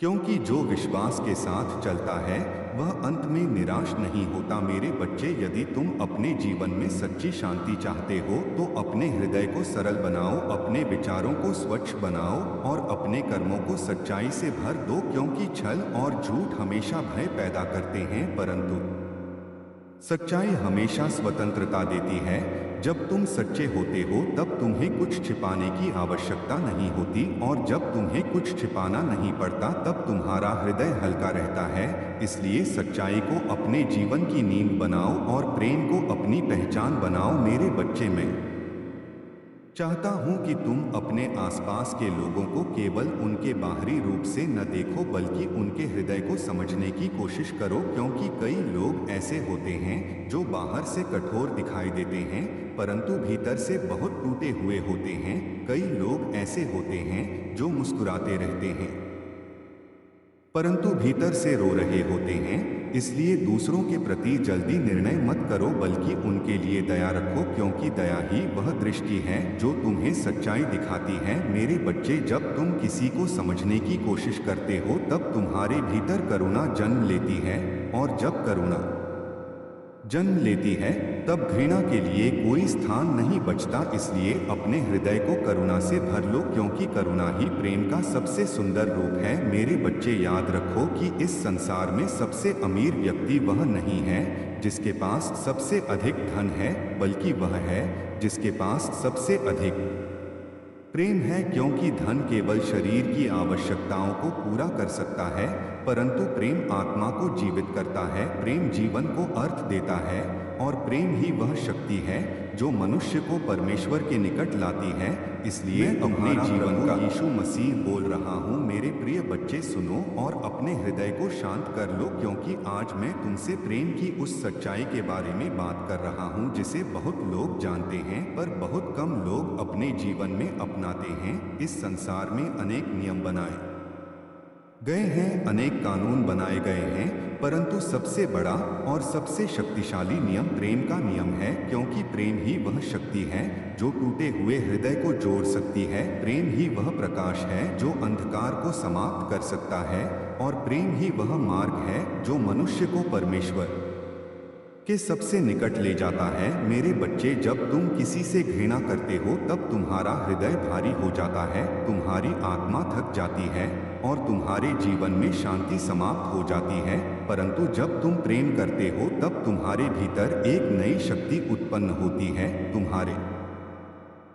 क्योंकि जो विश्वास के साथ चलता है वह अंत में निराश नहीं होता। मेरे बच्चे, यदि तुम अपने जीवन में सच्ची शांति चाहते हो तो अपने हृदय को सरल बनाओ, अपने विचारों को स्वच्छ बनाओ और अपने कर्मों को सच्चाई से भर दो, क्योंकि छल और झूठ हमेशा भय पैदा करते हैं, परंतु सच्चाई हमेशा स्वतंत्रता देती है। जब तुम सच्चे होते हो तब तुम्हें कुछ छिपाने की आवश्यकता नहीं होती, और जब तुम्हें कुछ छिपाना नहीं पड़ता तब तुम्हारा हृदय हल्का रहता है। इसलिए सच्चाई को अपने जीवन की नींव बनाओ और प्रेम को अपनी पहचान बनाओ। मेरे बच्चे, मैं चाहता हूं कि तुम अपने आसपास के लोगों को केवल उनके बाहरी रूप से न देखो, बल्कि उनके हृदय को समझने की कोशिश करो, क्योंकि कई लोग ऐसे होते हैं जो बाहर से कठोर दिखाई देते हैं परंतु भीतर से बहुत टूटे हुए होते हैं। कई लोग ऐसे होते हैं जो मुस्कुराते रहते हैं परंतु भीतर से रो रहे होते हैं। इसलिए दूसरों के प्रति जल्दी निर्णय मत करो, बल्कि उनके लिए दया रखो, क्योंकि दया ही वह दृष्टि है जो तुम्हें सच्चाई दिखाती है। मेरे बच्चे, जब तुम किसी को समझने की कोशिश करते हो तब तुम्हारे भीतर करुणा जन्म लेती है, और जब करुणा जन्म लेती है तब घृणा के लिए कोई स्थान नहीं बचता। इसलिए अपने हृदय को करुणा से भर लो, क्योंकि करुणा ही प्रेम का सबसे सुंदर रूप है। मेरे बच्चे, याद रखो कि इस संसार में सबसे अमीर व्यक्ति वह नहीं है जिसके पास सबसे अधिक धन है, बल्कि वह है जिसके पास सबसे अधिक प्रेम है। क्योंकि धन केवल शरीर की आवश्यकताओं को पूरा कर सकता है, परंतु प्रेम आत्मा को जीवित करता है। प्रेम जीवन को अर्थ देता है, और प्रेम ही वह शक्ति है जो मनुष्य को परमेश्वर के निकट लाती है। इसलिए अपने जीवन का यीशु मसीह बोल रहा हूँ, मेरे प्रिय बच्चे, सुनो और अपने हृदय को शांत कर लो, क्योंकि आज मैं तुमसे प्रेम की उस सच्चाई के बारे में बात कर रहा हूँ जिसे बहुत लोग जानते हैं पर बहुत कम लोग अपने जीवन में अपनाते हैं। इस संसार में अनेक नियम बनाए गए हैं, अनेक कानून बनाए गए हैं, परंतु सबसे बड़ा और सबसे शक्तिशाली नियम प्रेम का नियम है, क्योंकि प्रेम ही वह शक्ति है जो टूटे हुए हृदय को जोड़ सकती है। प्रेम ही वह प्रकाश है जो अंधकार को समाप्त कर सकता है, और प्रेम ही वह मार्ग है जो मनुष्य को परमेश्वर के सबसे निकट ले जाता है। मेरे बच्चे, जब तुम किसी से घृणा करते हो तब तुम्हारा हृदय भारी हो जाता है, तुम्हारी आत्मा थक जाती है और तुम्हारे जीवन में शांति समाप्त हो जाती है। परंतु जब तुम प्रेम करते हो तब तुम्हारे भीतर एक नई शक्ति उत्पन्न होती है, तुम्हारे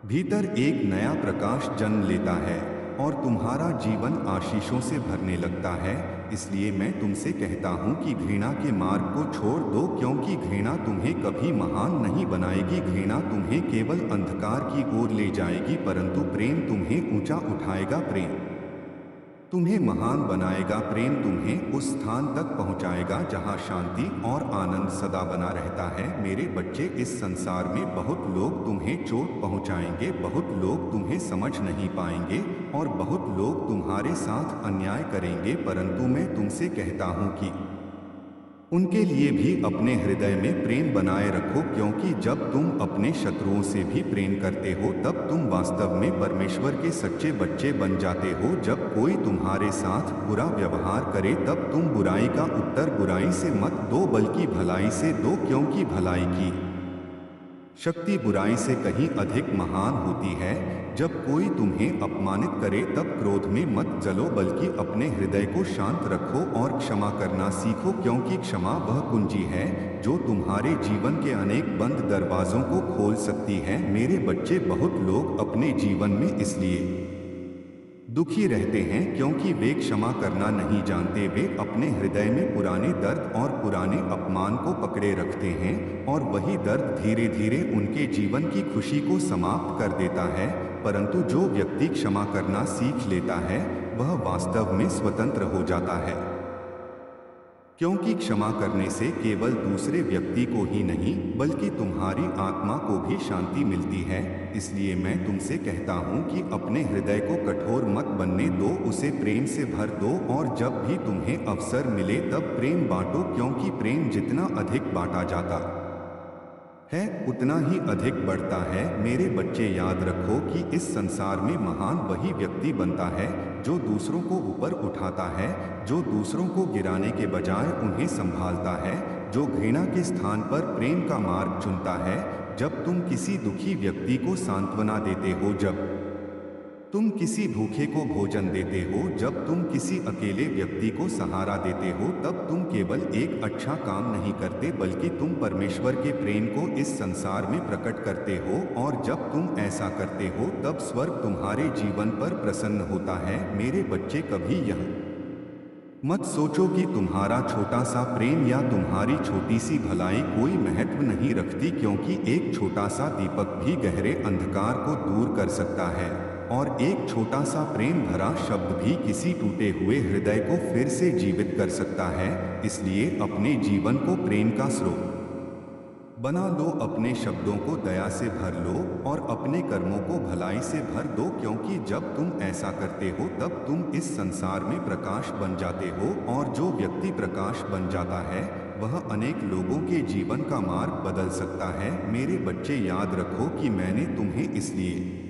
भीतर एक नया प्रकाश जन्म लेता है और तुम्हारा जीवन आशीषों से भरने लगता है। इसलिए मैं तुमसे कहता हूँ कि घृणा के मार्ग को छोड़ दो, क्योंकि घृणा तुम्हें कभी महान नहीं बनाएगी। घृणा तुम्हें केवल अंधकार की ओर ले जाएगी, परंतु प्रेम तुम्हें ऊंचा उठाएगा। प्रेम तुम्हें महान बनाएगा। प्रेम तुम्हें उस स्थान तक पहुंचाएगा जहां शांति और आनंद सदा बना रहता है। मेरे बच्चे, इस संसार में बहुत लोग तुम्हें चोट पहुंचाएंगे, बहुत लोग तुम्हें समझ नहीं पाएंगे और बहुत लोग तुम्हारे साथ अन्याय करेंगे, परंतु मैं तुमसे कहता हूं कि उनके लिए भी अपने हृदय में प्रेम बनाए रखो, क्योंकि जब तुम अपने शत्रुओं से भी प्रेम करते हो तब तुम वास्तव में परमेश्वर के सच्चे बच्चे बन जाते हो। जब कोई तुम्हारे साथ बुरा व्यवहार करे तब तुम बुराई का उत्तर बुराई से मत दो, बल्कि भलाई से दो, क्योंकि भलाई की शक्ति बुराई से कहीं अधिक महान होती है। जब कोई तुम्हें अपमानित करे तब क्रोध में मत जलो, बल्कि अपने हृदय को शांत रखो और क्षमा करना सीखो, क्योंकि क्षमा वह कुंजी है जो तुम्हारे जीवन के अनेक बंद दरवाजों को खोल सकती है। मेरे बच्चे, बहुत लोग अपने जीवन में इसलिए दुखी रहते हैं क्योंकि वे क्षमा करना नहीं जानते। वे अपने हृदय में पुराने दर्द और पुराने अपमान को पकड़े रखते हैं, और वही दर्द धीरे धीरे उनके जीवन की खुशी को समाप्त कर देता है। परंतु जो व्यक्ति क्षमा करना सीख लेता है वह वास्तव में स्वतंत्र हो जाता है, क्योंकि क्षमा करने से केवल दूसरे व्यक्ति को ही नहीं बल्कि तुम्हारी आत्मा को भी शांति मिलती है। इसलिए मैं तुमसे कहता हूँ कि अपने हृदय को कठोर मत बनने दो, उसे प्रेम से भर दो, और जब भी तुम्हें अवसर मिले तब प्रेम बांटो, क्योंकि प्रेम जितना अधिक बांटा जाता है उतना ही अधिक बढ़ता है। मेरे बच्चे याद रखो कि इस संसार में महान वही व्यक्ति बनता है जो दूसरों को ऊपर उठाता है, जो दूसरों को गिराने के बजाय उन्हें संभालता है, जो घृणा के स्थान पर प्रेम का मार्ग चुनता है। जब तुम किसी दुखी व्यक्ति को सांत्वना देते हो, जब तुम किसी भूखे को भोजन देते हो, जब तुम किसी अकेले व्यक्ति को सहारा देते हो, तब तुम केवल एक अच्छा काम नहीं करते बल्कि तुम परमेश्वर के प्रेम को इस संसार में प्रकट करते हो। और जब तुम ऐसा करते हो तब स्वर्ग तुम्हारे जीवन पर प्रसन्न होता है। मेरे बच्चे, कभी यह मत सोचो कि तुम्हारा छोटा सा प्रेम या तुम्हारी छोटी सी भलाई कोई महत्व नहीं रखती, क्योंकि एक छोटा सा दीपक भी गहरे अंधकार को दूर कर सकता है और एक छोटा सा प्रेम भरा शब्द भी किसी टूटे हुए हृदय को फिर से जीवित कर सकता है। इसलिए अपने जीवन को प्रेम का स्रोत बना लो, अपने शब्दों को दया से भर लो और अपने कर्मों को भलाई से भर दो, क्योंकि जब तुम ऐसा करते हो तब तुम इस संसार में प्रकाश बन जाते हो। और जो व्यक्ति प्रकाश बन जाता है वह अनेक लोगों के जीवन का मार्ग बदल सकता है। मेरे बच्चे, याद रखो कि मैंने तुम्हें इसलिए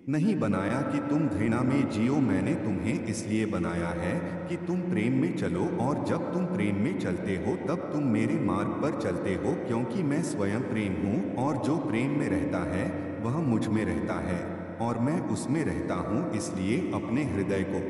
नहीं बनाया कि तुम घृणा में जियो, मैंने तुम्हें इसलिए बनाया है कि तुम प्रेम में चलो। और जब तुम प्रेम में चलते हो तब तुम मेरे मार्ग पर चलते हो, क्योंकि मैं स्वयं प्रेम हूँ और जो प्रेम में रहता है वह मुझ में रहता है और मैं उसमें रहता हूँ। इसलिए अपने हृदय को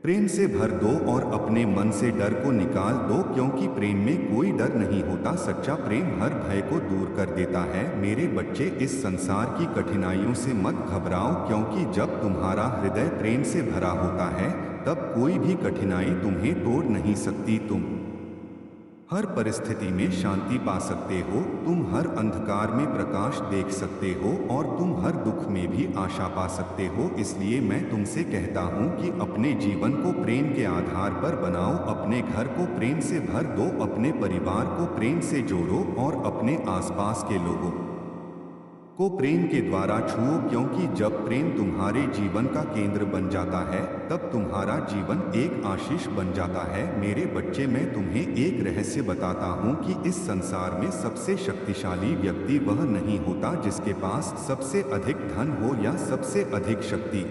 प्रेम से भर दो और अपने मन से डर को निकाल दो, क्योंकि प्रेम में कोई डर नहीं होता। सच्चा प्रेम हर भय को दूर कर देता है। मेरे बच्चे, इस संसार की कठिनाइयों से मत घबराओ, क्योंकि जब तुम्हारा हृदय प्रेम से भरा होता है तब कोई भी कठिनाई तुम्हें तोड़ नहीं सकती। तुम हर परिस्थिति में शांति पा सकते हो, तुम हर अंधकार में प्रकाश देख सकते हो और तुम हर दुख में भी आशा पा सकते हो। इसलिए मैं तुमसे कहता हूँ कि अपने जीवन को प्रेम के आधार पर बनाओ, अपने घर को प्रेम से भर दो, अपने परिवार को प्रेम से जोड़ो और अपने आसपास के लोगों को प्रेम के द्वारा छुओ, क्योंकि जब प्रेम तुम्हारे जीवन का केंद्र बन जाता है तब तुम्हारा जीवन एक आशीष बन जाता है। मेरे बच्चे, मैं तुम्हें एक रहस्य बताता हूँ कि इस संसार में सबसे शक्तिशाली व्यक्ति वह नहीं होता जिसके पास सबसे अधिक धन हो या सबसे अधिक शक्ति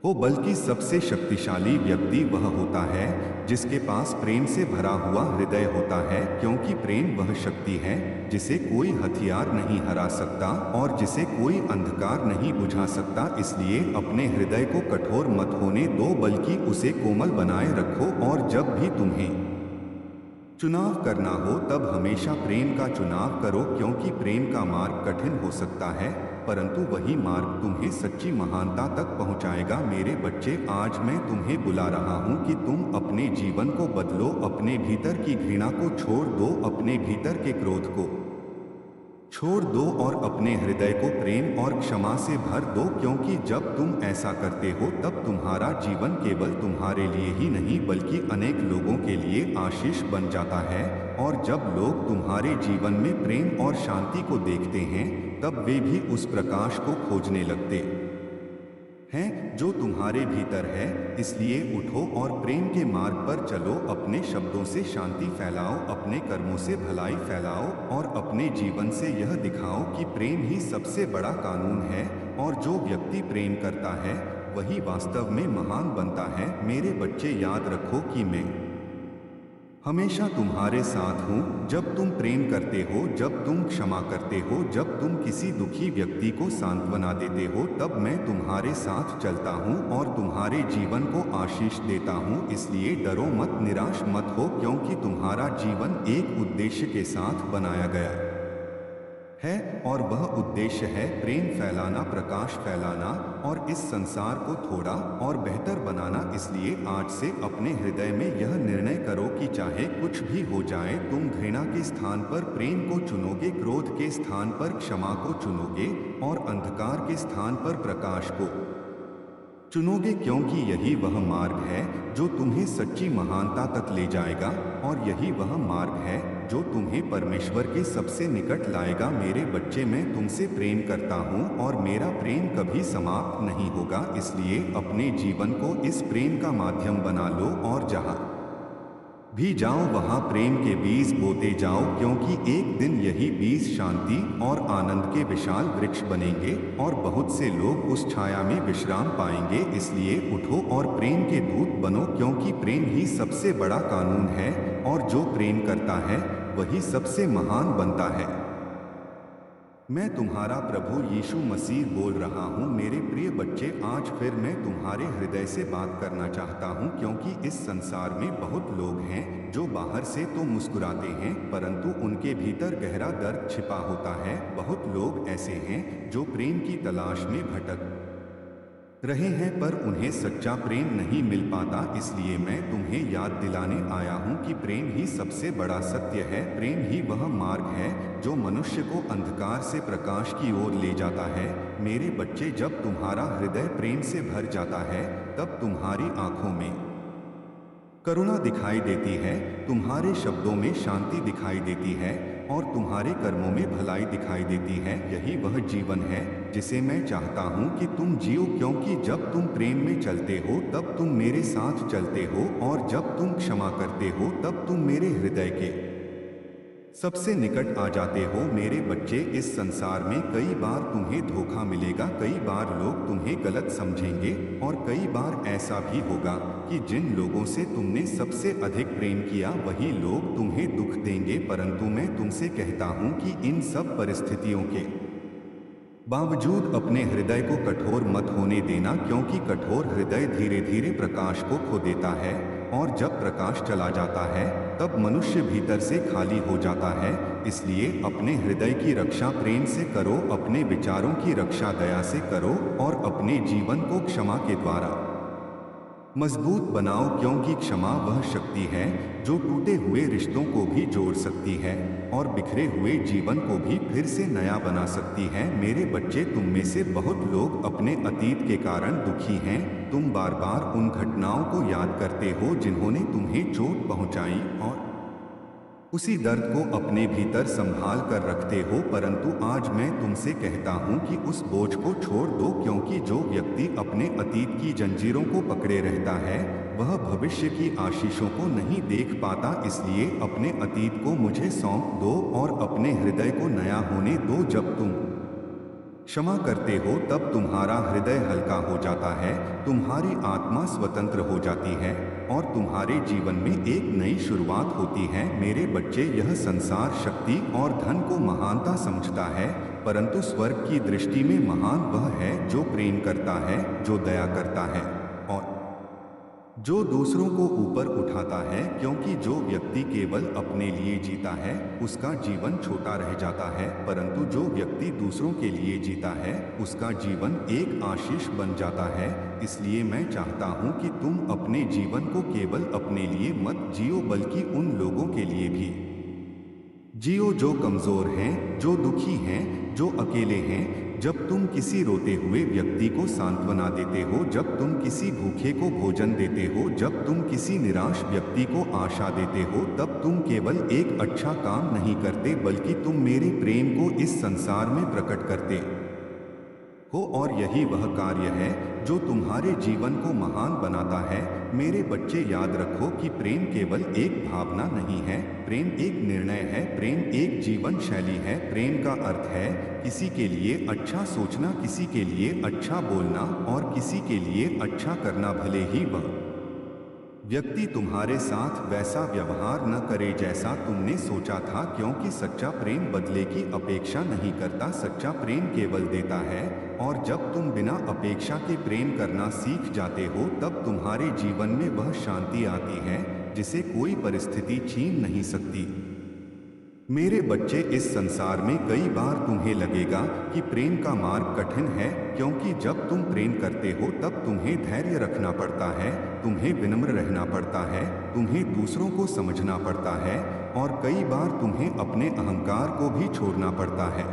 हो, बल्कि सबसे शक्तिशाली व्यक्ति वह होता है जिसके पास प्रेम से भरा हुआ हृदय होता है, क्योंकि प्रेम वह शक्ति है जिसे कोई हथियार नहीं हरा सकता और जिसे कोई अंधकार नहीं बुझा सकता। इसलिए अपने हृदय को कठोर मत होने दो, बल्कि उसे कोमल बनाए रखो। और जब भी तुम्हें चुनाव करना हो तब हमेशा प्रेम का चुनाव करो, क्योंकि प्रेम का मार्ग कठिन हो सकता है परंतु वही मार्ग तुम्हें सच्ची महानता तक पहुंचाएगा। मेरे बच्चे, आज मैं तुम्हें बुला रहा हूं कि तुम अपने जीवन को बदलो, अपने भीतर की घृणा को छोड़ दो, अपने भीतर के क्रोध को छोड़ दो और अपने हृदय को प्रेम और क्षमा से भर दो, क्योंकि जब तुम ऐसा करते हो तब तुम्हारा जीवन केवल तुम्हारे लिए ही नहीं बल्कि अनेक लोगों के लिए आशीष बन जाता है। और जब लोग तुम्हारे जीवन में प्रेम और शांति को देखते हैं तब वे भी उस प्रकाश को खोजने लगते हैं जो तुम्हारे भीतर है। इसलिए उठो और प्रेम के मार्ग पर चलो, अपने शब्दों से शांति फैलाओ, अपने कर्मों से भलाई फैलाओ और अपने जीवन से यह दिखाओ कि प्रेम ही सबसे बड़ा कानून है और जो व्यक्ति प्रेम करता है वही वास्तव में महान बनता है। मेरे बच्चे, याद रखो कि मैं हमेशा तुम्हारे साथ हूँ। जब तुम प्रेम करते हो, जब तुम क्षमा करते हो, जब तुम किसी दुखी व्यक्ति को सांत्वना देते हो, तब मैं तुम्हारे साथ चलता हूँ और तुम्हारे जीवन को आशीष देता हूँ। इसलिए डरो मत, निराश मत हो, क्योंकि तुम्हारा जीवन एक उद्देश्य के साथ बनाया गया है और वह उद्देश्य है प्रेम फैलाना, प्रकाश फैलाना और इस संसार को थोड़ा और बेहतर बनाना। इसलिए आज से अपने हृदय में यह निर्णय करो कि चाहे कुछ भी हो जाए, तुम घृणा के स्थान पर प्रेम को चुनोगे, क्रोध के स्थान पर क्षमा को चुनोगे और अंधकार के स्थान पर प्रकाश को चुनोगे, क्योंकि यही वह मार्ग है जो तुम्हें सच्ची महानता तक ले जाएगा और यही वह मार्ग है जो तुम्हें परमेश्वर के सबसे निकट लाएगा। मेरे बच्चे, मैं तुमसे प्रेम करता हूँ और मेरा प्रेम कभी समाप्त नहीं होगा। इसलिए अपने जीवन को इस प्रेम का माध्यम बना लो और जहाँ भी जाओ, वहां प्रेम के बीज बोते जाओ, क्योंकि एक दिन यही बीज शांति और आनंद के विशाल वृक्ष बनेंगे और बहुत से लोग उस छाया में विश्राम पाएंगे। इसलिए उठो और प्रेम के दूत बनो, क्योंकि प्रेम ही सबसे बड़ा कानून है और जो प्रेम करता है वही सबसे महान बनता है। मैं तुम्हारा प्रभु यीशु मसीह बोल रहा हूँ। मेरे प्रिय बच्चे, आज फिर मैं तुम्हारे हृदय से बात करना चाहता हूँ, क्योंकि इस संसार में बहुत लोग हैं जो बाहर से तो मुस्कुराते हैं परंतु उनके भीतर गहरा दर्द छिपा होता है। बहुत लोग ऐसे हैं जो प्रेम की तलाश में भटक रहे हैं पर उन्हें सच्चा प्रेम नहीं मिल पाता। इसलिए मैं तुम्हें याद दिलाने आया हूँ कि प्रेम ही सबसे बड़ा सत्य है। प्रेम ही वह मार्ग है जो मनुष्य को अंधकार से प्रकाश की ओर ले जाता है। मेरे बच्चे, जब तुम्हारा हृदय प्रेम से भर जाता है तब तुम्हारी आंखों में करुणा दिखाई देती है, तुम्हारे शब्दों में शांति दिखाई देती है और तुम्हारे कर्मों में भलाई दिखाई देती है। यही वह जीवन है जिसे मैं चाहता हूँ कि तुम जियो, क्योंकि जब तुम प्रेम में चलते हो तब तुम मेरे साथ चलते हो और जब तुम क्षमा करते हो तब तुम मेरे हृदय के सबसे निकट आ जाते हो। मेरे बच्चे, इस संसार में कई बार तुम्हें धोखा मिलेगा, कई बार लोग तुम्हें गलत समझेंगे और कई बार ऐसा भी होगा कि जिन लोगों से तुमने सबसे अधिक प्रेम किया वही लोग तुम्हें दुख देंगे। परंतु मैं तुमसे कहता हूँ कि इन सब परिस्थितियों के बावजूद अपने हृदय को कठोर मत होने देना, क्योंकि कठोर हृदय धीरे धीरे प्रकाश को खो देता है और जब प्रकाश चला जाता है तब मनुष्य भीतर से खाली हो जाता है। इसलिए अपने हृदय की रक्षा प्रेम से करो, अपने विचारों की रक्षा दया से करो और अपने जीवन को क्षमा के द्वारा मजबूत बनाओ, क्योंकि क्षमा वह शक्ति है जो टूटे हुए रिश्तों को भी जोड़ सकती है और बिखरे हुए जीवन को भी फिर से नया बना सकती है। मेरे बच्चे, तुम में से बहुत लोग अपने अतीत के कारण दुखी हैं। तुम बार बार उन घटनाओं को याद करते हो जिन्होंने तुम्हें चोट पहुंचाई और उसी दर्द को अपने भीतर संभाल कर रखते हो। परंतु आज मैं तुमसे कहता हूँ कि उस बोझ को छोड़ दो, क्योंकि जो व्यक्ति अपने अतीत की जंजीरों को पकड़े रहता है वह भविष्य की आशीषों को नहीं देख पाता। इसलिए अपने अतीत को मुझे सौंप दो और अपने हृदय को नया होने दो। जब तुम क्षमा करते हो तब तुम्हारा हृदय हल्का हो जाता है, तुम्हारी आत्मा स्वतंत्र हो जाती है और तुम्हारे जीवन में एक नई शुरुआत होती है। मेरे बच्चे, यह संसार शक्ति और धन को महानता समझता है, परंतु स्वर्ग की दृष्टि में महान वह है जो प्रेम करता है, जो दया करता है और जो दूसरों को ऊपर उठाता है। क्योंकि जो व्यक्ति केवल अपने लिए जीता है उसका जीवन छोटा रह जाता है, परंतु जो व्यक्ति दूसरों के लिए जीता है उसका जीवन एक आशीष बन जाता है। इसलिए मैं चाहता हूँ कि तुम अपने जीवन को केवल अपने लिए मत जियो, बल्कि उन लोगों के लिए भी जियो जो कमजोर हैं, जो दुखी हैं, जो अकेले हैं। जब तुम किसी रोते हुए व्यक्ति को सांत्वना देते हो, जब तुम किसी भूखे को भोजन देते हो, जब तुम किसी निराश व्यक्ति को आशा देते हो, तब तुम केवल एक अच्छा काम नहीं करते बल्कि तुम मेरे प्रेम को इस संसार में प्रकट करते हो और यही वह कार्य है जो तुम्हारे जीवन को महान बनाता है। मेरे बच्चे, याद रखो कि प्रेम केवल एक भावना नहीं है, प्रेम एक निर्णय है, प्रेम एक जीवन शैली है। प्रेम का अर्थ है किसी के लिए अच्छा सोचना, किसी के लिए अच्छा बोलना और किसी के लिए अच्छा करना, भले ही वह व्यक्ति तुम्हारे साथ वैसा व्यवहार न करे जैसा तुमने सोचा था। क्योंकि सच्चा प्रेम बदले की अपेक्षा नहीं करता, सच्चा प्रेम केवल देता है और जब तुम बिना अपेक्षा के प्रेम करना सीख जाते हो तब तुम्हारे जीवन में वह शांति आती है जिसे कोई परिस्थिति छीन नहीं सकती। मेरे बच्चे, इस संसार में कई बार तुम्हें लगेगा कि प्रेम का मार्ग कठिन है, क्योंकि जब तुम प्रेम करते हो तब तुम्हें धैर्य रखना पड़ता है, तुम्हें विनम्र रहना पड़ता है, तुम्हें दूसरों को समझना पड़ता है और कई बार तुम्हें अपने अहंकार को भी छोड़ना पड़ता है।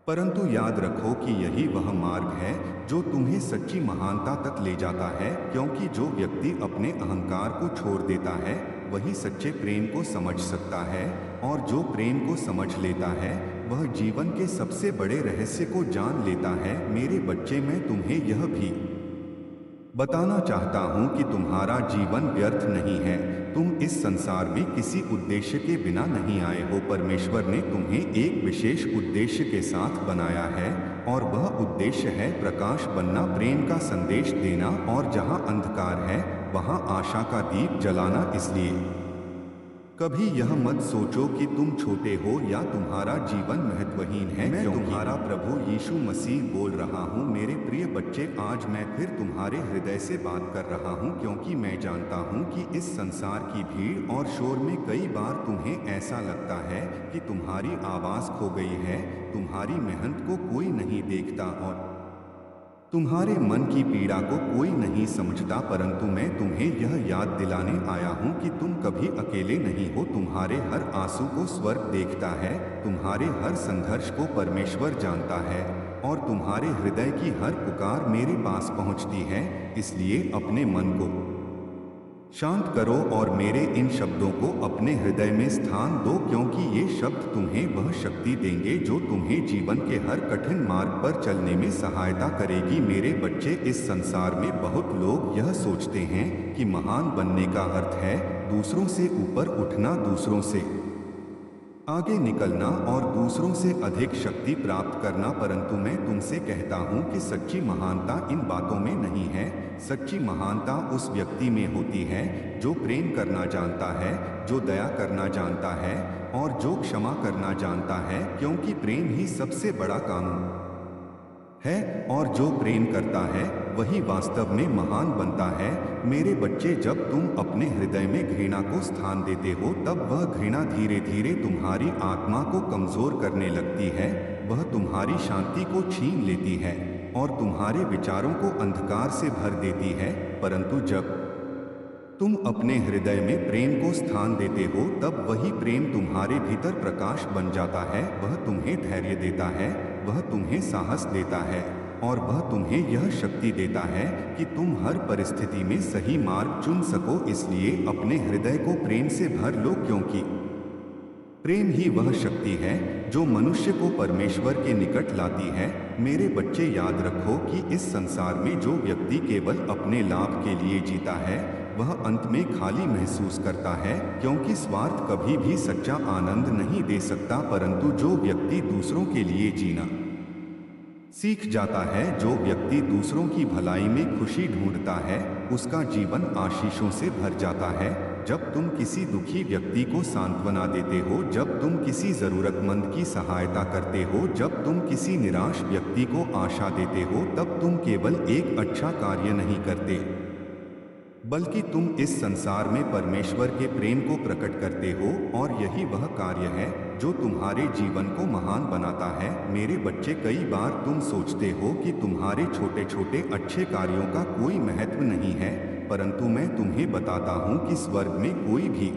परंतु याद रखो कि यही वह मार्ग है जो तुम्हें सच्ची महानता तक ले जाता है, क्योंकि जो व्यक्ति अपने अहंकार को छोड़ देता है वही सच्चे प्रेम को समझ सकता है और जो प्रेम को समझ लेता है वह जीवन के सबसे बड़े रहस्य को जान लेता है। मेरे बच्चे, मैं तुम्हें यह भी बताना चाहता हूँ कि तुम्हारा जीवन व्यर्थ नहीं है। तुम इस संसार में किसी उद्देश्य के बिना नहीं आए हो। परमेश्वर ने तुम्हें एक विशेष उद्देश्य के साथ बनाया है और वह उद्देश्य है प्रकाश बनना, प्रेम का संदेश देना और जहाँ अंधकार है वहाँ आशा का दीप जलाना। इसलिए कभी यह मत सोचो कि तुम छोटे हो या तुम्हारा जीवन महत्वहीन है। मैं तुम्हारा प्रभु यीशु मसीह बोल रहा हूँ। मेरे प्रिय बच्चे, आज मैं फिर तुम्हारे हृदय से बात कर रहा हूँ क्योंकि मैं जानता हूँ कि इस संसार की भीड़ और शोर में कई बार तुम्हें ऐसा लगता है कि तुम्हारी आवाज़ खो गई है, तुम्हारी मेहनत को कोई नहीं देखता और तुम्हारे मन की पीड़ा को कोई नहीं समझता। परंतु मैं तुम्हें यह याद दिलाने आया हूँ कि तुम कभी अकेले नहीं हो। तुम्हारे हर आंसू को स्वर्ग देखता है, तुम्हारे हर संघर्ष को परमेश्वर जानता है और तुम्हारे हृदय की हर पुकार मेरे पास पहुँचती है। इसलिए अपने मन को शांत करो और मेरे इन शब्दों को अपने हृदय में स्थान दो, क्योंकि ये शब्द तुम्हें वह शक्ति देंगे जो तुम्हें जीवन के हर कठिन मार्ग पर चलने में सहायता करेगी। मेरे बच्चे, इस संसार में बहुत लोग यह सोचते हैं कि महान बनने का अर्थ है दूसरों से ऊपर उठना, दूसरों से आगे निकलना और दूसरों से अधिक शक्ति प्राप्त करना। परंतु मैं तुमसे कहता हूँ कि सच्ची महानता इन बातों में नहीं है। सच्ची महानता उस व्यक्ति में होती है जो प्रेम करना जानता है, जो दया करना जानता है और जो क्षमा करना जानता है, क्योंकि प्रेम ही सबसे बड़ा कानून है और जो प्रेम करता है वही वास्तव में महान बनता है। मेरे बच्चे, जब तुम अपने हृदय में घृणा को स्थान देते हो तब वह घृणा धीरे धीरे तुम्हारी आत्मा को कमजोर करने लगती है, वह तुम्हारी शांति को छीन लेती है और तुम्हारे विचारों को अंधकार से भर देती है। परंतु जब तुम अपने हृदय में प्रेम को स्थान देते हो तब वही प्रेम तुम्हारे भीतर प्रकाश बन जाता है। वह तुम्हें धैर्य देता है, वह तुम्हें साहस देता है और वह तुम्हें यह शक्ति देता है कि तुम हर परिस्थिति में सही मार्ग चुन सको। इसलिए अपने हृदय को प्रेम से भर लो, क्योंकि प्रेम ही वह शक्ति है जो मनुष्य को परमेश्वर के निकट लाती है। मेरे बच्चे, याद रखो कि इस संसार में जो व्यक्ति केवल अपने लाभ के लिए जीता है वह अंत में खाली महसूस करता है, क्योंकि स्वार्थ कभी भी सच्चा आनंद नहीं दे सकता। परंतु जो व्यक्ति दूसरों के लिए जीना सीख जाता है, जो व्यक्ति दूसरों की भलाई में खुशी ढूंढता है, उसका जीवन आशीषों से भर जाता है। जब तुम किसी दुखी व्यक्ति को सांत्वना देते हो, जब तुम किसी जरूरतमंद की सहायता करते हो, जब तुम किसी निराश व्यक्ति को आशा देते हो, तब तुम केवल एक अच्छा कार्य नहीं करते बल्कि तुम इस संसार में परमेश्वर के प्रेम को प्रकट करते हो और यही वह कार्य है जो तुम्हारे जीवन को महान बनाता है। मेरे बच्चे, कई बार तुम सोचते हो कि तुम्हारे छोटे छोटे अच्छे कार्यों का कोई महत्व नहीं है, परंतु मैं तुम्हें बताता हूँ कि स्वर्ग में कोई भी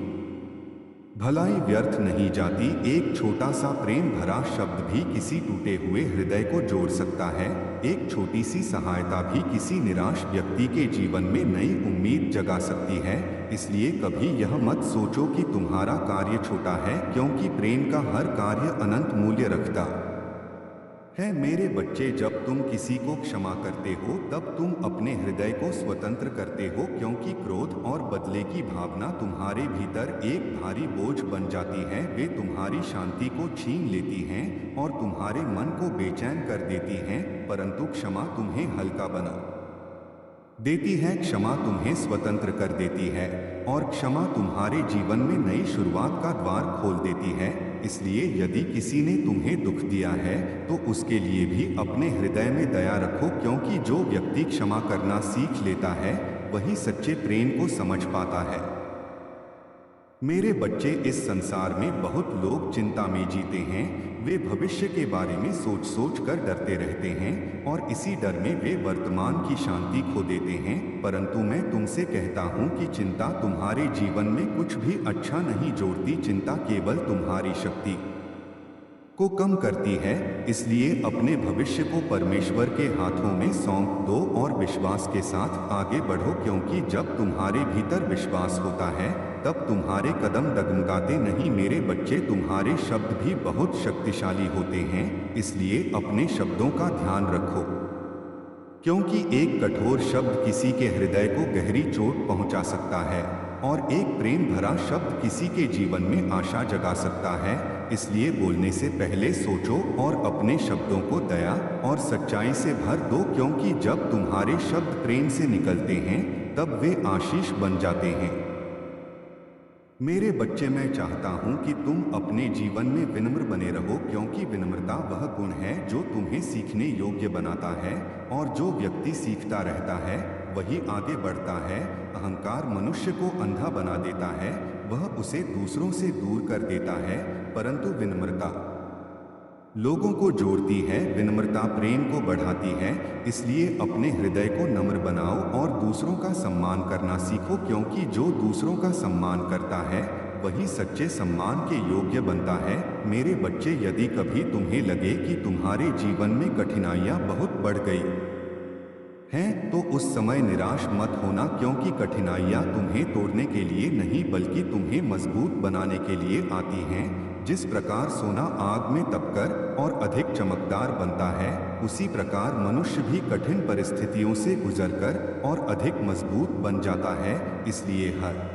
भलाई व्यर्थ नहीं जाती। एक छोटा सा प्रेम भरा शब्द भी किसी टूटे हुए हृदय को जोड़ सकता है। एक छोटी सी सहायता भी किसी निराश व्यक्ति के जीवन में नई उम्मीद जगा सकती है। इसलिए कभी यह मत सोचो कि तुम्हारा कार्य छोटा है, क्योंकि प्रेम का हर कार्य अनंत मूल्य रखता है। मेरे बच्चे, जब तुम किसी को क्षमा करते हो तब तुम अपने हृदय को स्वतंत्र करते हो, क्योंकि क्रोध और बदले की भावना तुम्हारे भीतर एक भारी बोझ बन जाती है। वे तुम्हारी शांति को छीन लेती हैं और तुम्हारे मन को बेचैन कर देती हैं। परंतु क्षमा तुम्हें हल्का बना देती है, क्षमा तुम्हें स्वतंत्र कर देती है और क्षमा तुम्हारे जीवन में नई शुरुआत का द्वार खोल देती है। इसलिए यदि किसी ने तुम्हें दुख दिया है तो उसके लिए भी अपने हृदय में दया रखो, क्योंकि जो व्यक्ति क्षमा करना सीख लेता है वही सच्चे प्रेम को समझ पाता है। मेरे बच्चे, इस संसार में बहुत लोग चिंता में जीते हैं। वे भविष्य के बारे में सोच सोच कर डरते रहते हैं और इसी डर में वे वर्तमान की शांति खो देते हैं। परंतु मैं तुमसे कहता हूँ कि चिंता तुम्हारे जीवन में कुछ भी अच्छा नहीं जोड़ती। चिंता केवल तुम्हारी शक्ति को कम करती है। इसलिए अपने भविष्य को परमेश्वर के हाथों में सौंप दो और विश्वास के साथ आगे बढ़ो, क्योंकि जब तुम्हारे भीतर विश्वास होता है तब तुम्हारे कदम डगमगाते नहीं। मेरे बच्चे, तुम्हारे शब्द भी बहुत शक्तिशाली होते हैं, इसलिए अपने शब्दों का ध्यान रखो। क्योंकि एक कठोर शब्द किसी के हृदय को गहरी चोट पहुंचा सकता है और एक प्रेम भरा शब्द किसी के जीवन में आशा जगा सकता है। इसलिए बोलने से पहले सोचो और अपने शब्दों को दया और सच्चाई से भर दो, क्योंकि जब तुम्हारे शब्द प्रेम से निकलते हैं तब वे आशीष बन जाते हैं। मेरे बच्चे, मैं चाहता हूं कि तुम अपने जीवन में विनम्र बने रहो, क्योंकि विनम्रता वह गुण है जो तुम्हें सीखने योग्य बनाता है, और जो व्यक्ति सीखता रहता है वही आगे बढ़ता है। अहंकार मनुष्य को अंधा बना देता है, वह उसे दूसरों से दूर कर देता है, परंतु विनम्रता लोगों को जोड़ती है, विनम्रता प्रेम को बढ़ाती है। इसलिए अपने हृदय को नम्र बनाओ और दूसरों का सम्मान करना सीखो, क्योंकि जो दूसरों का सम्मान करता है वही सच्चे सम्मान के योग्य बनता है। मेरे बच्चे, यदि कभी तुम्हें लगे कि तुम्हारे जीवन में कठिनाइयाँ बहुत बढ़ गई हैं, तो उस समय निराश मत होना, क्योंकि कठिनाइयाँ तुम्हें तोड़ने के लिए नहीं बल्कि तुम्हें मजबूत बनाने के लिए आती हैं। जिस प्रकार सोना आग में तपकर और अधिक चमकदार बनता है, उसी प्रकार मनुष्य भी कठिन परिस्थितियों से गुजरकर और अधिक मजबूत बन जाता है। इसलिए हर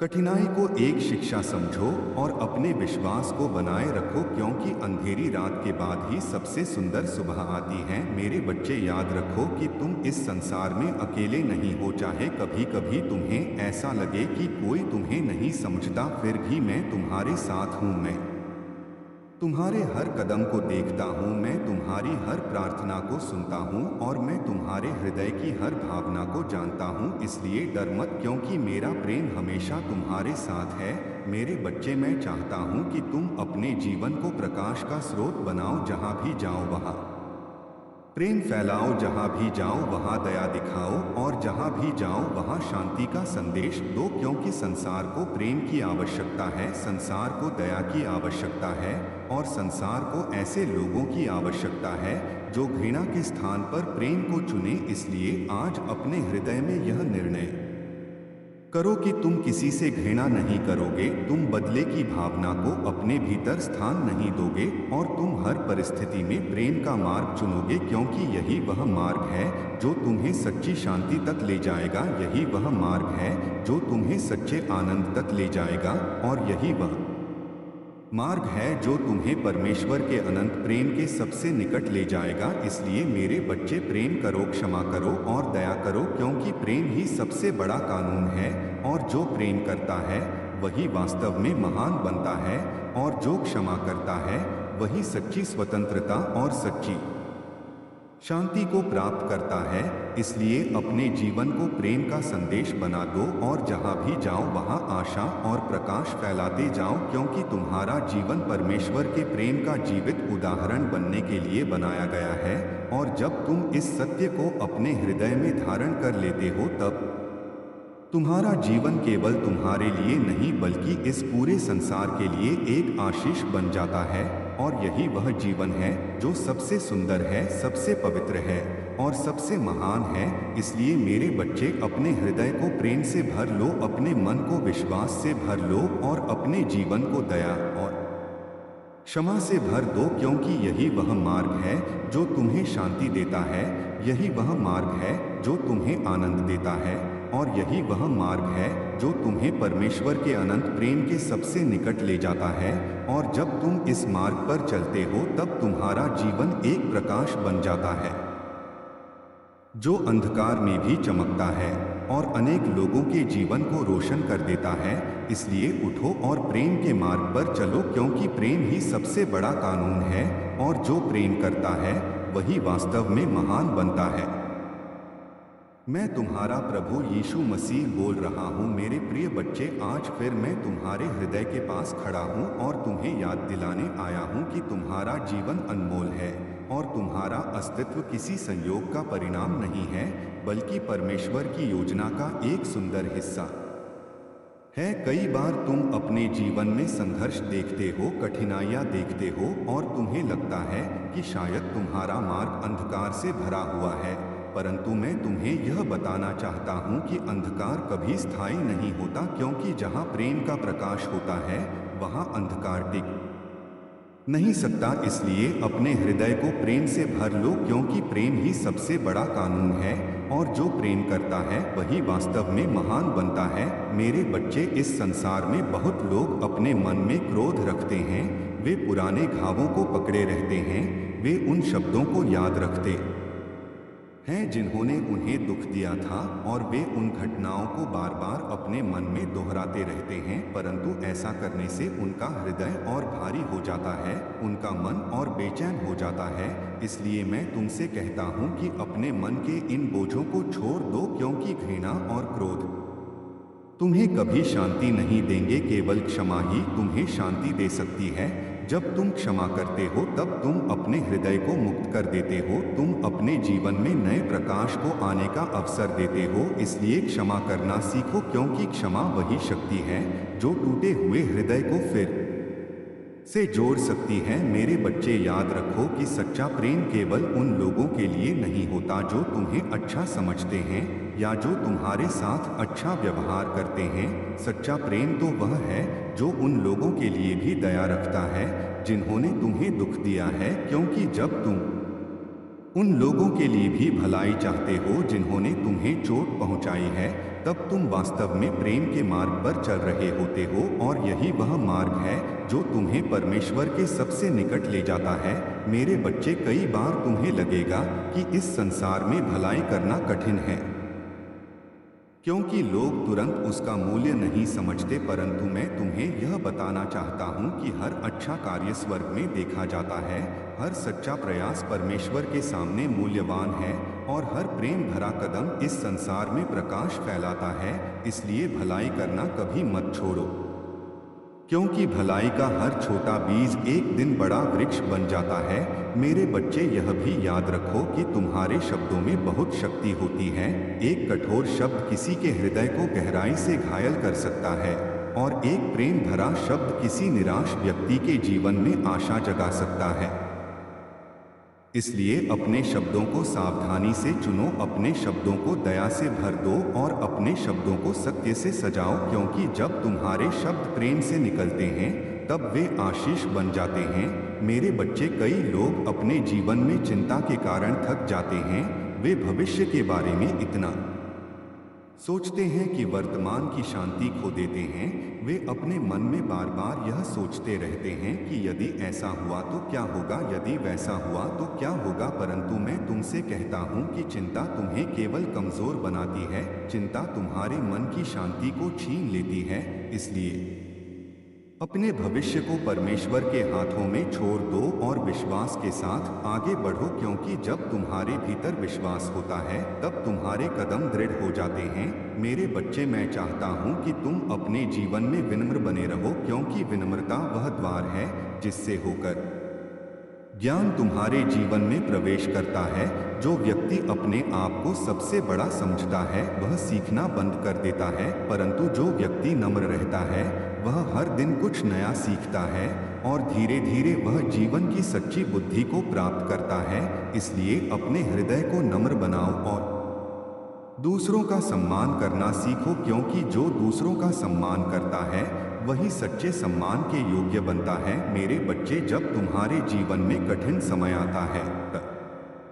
कठिनाई को एक शिक्षा समझो और अपने विश्वास को बनाए रखो, क्योंकि अंधेरी रात के बाद ही सबसे सुंदर सुबह आती है। मेरे बच्चे, याद रखो कि तुम इस संसार में अकेले नहीं हो। चाहे कभी कभी तुम्हें ऐसा लगे कि कोई तुम्हें नहीं समझता, फिर भी मैं तुम्हारे साथ हूँ। मैं तुम्हारे हर कदम को देखता हूँ, मैं तुम्हारी हर प्रार्थना को सुनता हूँ और मैं तुम्हारे हृदय की हर भावना को जानता हूँ। इसलिए डर मत, क्योंकि मेरा प्रेम हमेशा तुम्हारे साथ है। मेरे बच्चे, मैं चाहता हूँ कि तुम अपने जीवन को प्रकाश का स्रोत बनाओ। जहाँ भी जाओ वहाँ प्रेम फैलाओ, जहाँ भी जाओ वहाँ दया दिखाओ, और जहाँ भी जाओ वहाँ शांति का संदेश दो, क्योंकि संसार को प्रेम की आवश्यकता है, संसार को दया की आवश्यकता है, और संसार को ऐसे लोगों की आवश्यकता है जो घृणा के स्थान पर प्रेम को चुने। इसलिए आज अपने हृदय में यह निर्णय करो कि तुम किसी से घृणा नहीं करोगे, तुम बदले की भावना को अपने भीतर स्थान नहीं दोगे, और तुम हर परिस्थिति में प्रेम का मार्ग चुनोगे, क्योंकि यही वह मार्ग है जो तुम्हें सच्ची शांति तक ले जाएगा। यही वह मार्ग है जो तुम्हें सच्चे आनंद तक ले जाएगा, और यही वह मार्ग है जो तुम्हें परमेश्वर के अनंत प्रेम के सबसे निकट ले जाएगा। इसलिए मेरे बच्चे, प्रेम करो, क्षमा करो और दया करो, क्योंकि प्रेम ही सबसे बड़ा कानून है, और जो प्रेम करता है वही वास्तव में महान बनता है, और जो क्षमा करता है वही सच्ची स्वतंत्रता और सच्ची शांति को प्राप्त करता है। इसलिए अपने जीवन को प्रेम का संदेश बना दो, और जहाँ भी जाओ वहाँ आशा और प्रकाश फैलाते जाओ, क्योंकि तुम्हारा जीवन परमेश्वर के प्रेम का जीवित उदाहरण बनने के लिए बनाया गया है। और जब तुम इस सत्य को अपने हृदय में धारण कर लेते हो, तब तुम्हारा जीवन केवल तुम्हारे लिए नहीं बल्कि इस पूरे संसार के लिए एक आशीष बन जाता है। और यही वह जीवन है जो सबसे सुंदर है, सबसे पवित्र है और सबसे महान है। इसलिए मेरे बच्चे, अपने हृदय को प्रेम से भर लो, अपने मन को विश्वास से भर लो, और अपने जीवन को दया और क्षमा से भर दो, क्योंकि यही वह मार्ग है जो तुम्हें शांति देता है, यही वह मार्ग है जो तुम्हें आनंद देता है, और यही वह मार्ग है जो तुम्हें परमेश्वर के अनंत प्रेम के सबसे निकट ले जाता है। और जब तुम इस मार्ग पर चलते हो, तब तुम्हारा जीवन एक प्रकाश बन जाता है जो अंधकार में भी चमकता है और अनेक लोगों के जीवन को रोशन कर देता है। इसलिए उठो और प्रेम के मार्ग पर चलो, क्योंकि प्रेम ही सबसे बड़ा कानून है, और जो प्रेम करता है वही वास्तव में महान बनता है। मैं तुम्हारा प्रभु यीशु मसीह बोल रहा हूँ। मेरे प्रिय बच्चे, आज फिर मैं तुम्हारे हृदय के पास खड़ा हूँ और तुम्हें याद दिलाने आया हूँ कि तुम्हारा जीवन अनमोल है, और तुम्हारा अस्तित्व किसी संयोग का परिणाम नहीं है, बल्कि परमेश्वर की योजना का एक सुंदर हिस्सा है। कई बार तुम अपने जीवन में संघर्ष देखते हो, कठिनाइयाँ देखते हो, और तुम्हें लगता है कि शायद तुम्हारा मार्ग अंधकार से भरा हुआ है, परंतु मैं तुम्हें यह बताना चाहता हूँ कि अंधकार कभी स्थायी नहीं होता, क्योंकि जहाँ प्रेम का प्रकाश होता है वहाँ अंधकार टिक नहीं सकता, इसलिए अपने हृदय को प्रेम से भर लो क्योंकि प्रेम ही सबसे बड़ा कानून है और जो प्रेम करता है वही वास्तव में महान बनता है। मेरे बच्चे, इस संसार में बहुत लोग अपने मन में क्रोध रखते हैं, वे पुराने घावों को पकड़े रहते हैं, वे उन शब्दों को याद रखते हैं जिन्होंने उन्हें दुख दिया था और वे उन घटनाओं को बार बार अपने मन में दोहराते रहते हैं, परंतु ऐसा करने से उनका हृदय और भारी हो जाता है, उनका मन और बेचैन हो जाता है। इसलिए मैं तुमसे कहता हूँ कि अपने मन के इन बोझों को छोड़ दो क्योंकि घृणा और क्रोध तुम्हें कभी शांति नहीं देंगे, केवल क्षमा ही तुम्हें शांति दे सकती है। जब तुम क्षमा करते हो तब तुम अपने हृदय को मुक्त कर देते हो, तुम अपने जीवन में नए प्रकाश को आने का अवसर देते हो। इसलिए क्षमा करना सीखो क्योंकि क्षमा वही शक्ति है जो टूटे हुए हृदय को फिर से जोड़ सकती है। मेरे बच्चे, याद रखो कि सच्चा प्रेम केवल उन लोगों के लिए नहीं होता जो तुम्हें अच्छा समझते हैं या जो तुम्हारे साथ अच्छा व्यवहार करते हैं। सच्चा प्रेम तो वह है जो उन लोगों के लिए भी दया रखता है जिन्होंने तुम्हें दुख दिया है, क्योंकि जब तुम उन लोगों के लिए भी भलाई चाहते हो जिन्होंने तुम्हें चोट पहुंचाई है, तब तुम वास्तव में प्रेम के मार्ग पर चल रहे होते हो और यही वह मार्ग है जो तुम्हें परमेश्वर के सबसे निकट ले जाता है। मेरे बच्चे, कई बार तुम्हें लगेगा कि इस संसार में भलाई करना कठिन है क्योंकि लोग तुरंत उसका मूल्य नहीं समझते, परंतु मैं तुम्हें यह बताना चाहता हूँ कि हर अच्छा कार्य स्वर्ग में देखा जाता है, हर सच्चा प्रयास परमेश्वर के सामने मूल्यवान है और हर प्रेम भरा कदम इस संसार में प्रकाश फैलाता है। इसलिए भलाई करना कभी मत छोड़ो, क्योंकि भलाई का हर छोटा बीज एक दिन बड़ा वृक्ष बन जाता है। मेरे बच्चे, यह भी याद रखो कि तुम्हारे शब्दों में बहुत शक्ति होती है। एक कठोर शब्द किसी के हृदय को गहराई से घायल कर सकता है और एक प्रेम भरा शब्द किसी निराश व्यक्ति के जीवन में आशा जगा सकता है। इसलिए अपने शब्दों को सावधानी से चुनो, अपने शब्दों को दया से भर दो और अपने शब्दों को सत्य से सजाओ, क्योंकि जब तुम्हारे शब्द प्रेम से निकलते हैं तब वे आशीष बन जाते हैं। मेरे बच्चे, कई लोग अपने जीवन में चिंता के कारण थक जाते हैं, वे भविष्य के बारे में इतना सोचते हैं कि वर्तमान की शांति खो देते हैं। वे अपने मन में बार बार यह सोचते रहते हैं कि यदि ऐसा हुआ तो क्या होगा, यदि वैसा हुआ तो क्या होगा। परंतु मैं तुमसे कहता हूँ कि चिंता तुम्हें केवल कमजोर बनाती है, चिंता तुम्हारे मन की शांति को छीन लेती है। इसलिए अपने भविष्य को परमेश्वर के हाथों में छोड़ दो और विश्वास के साथ आगे बढ़ो, क्योंकि जब तुम्हारे भीतर विश्वास होता है तब तुम्हारे कदम दृढ़ हो जाते हैं। मेरे बच्चे, मैं चाहता हूं कि तुम अपने जीवन में विनम्र बने रहो, क्योंकि विनम्रता वह द्वार है जिससे होकर ज्ञान तुम्हारे जीवन में प्रवेश करता है। जो व्यक्ति अपने आप को सबसे बड़ा समझता है वह सीखना बंद कर देता है, परंतु जो व्यक्ति नम्र रहता है वह हर दिन कुछ नया सीखता है और धीरे धीरे वह जीवन की सच्ची बुद्धि को प्राप्त करता है। इसलिए अपने हृदय को नम्र बनाओ और दूसरों का सम्मान करना सीखो, क्योंकि जो दूसरों का सम्मान करता है वही सच्चे सम्मान के योग्य बनता है। मेरे बच्चे, जब तुम्हारे जीवन में कठिन समय आता है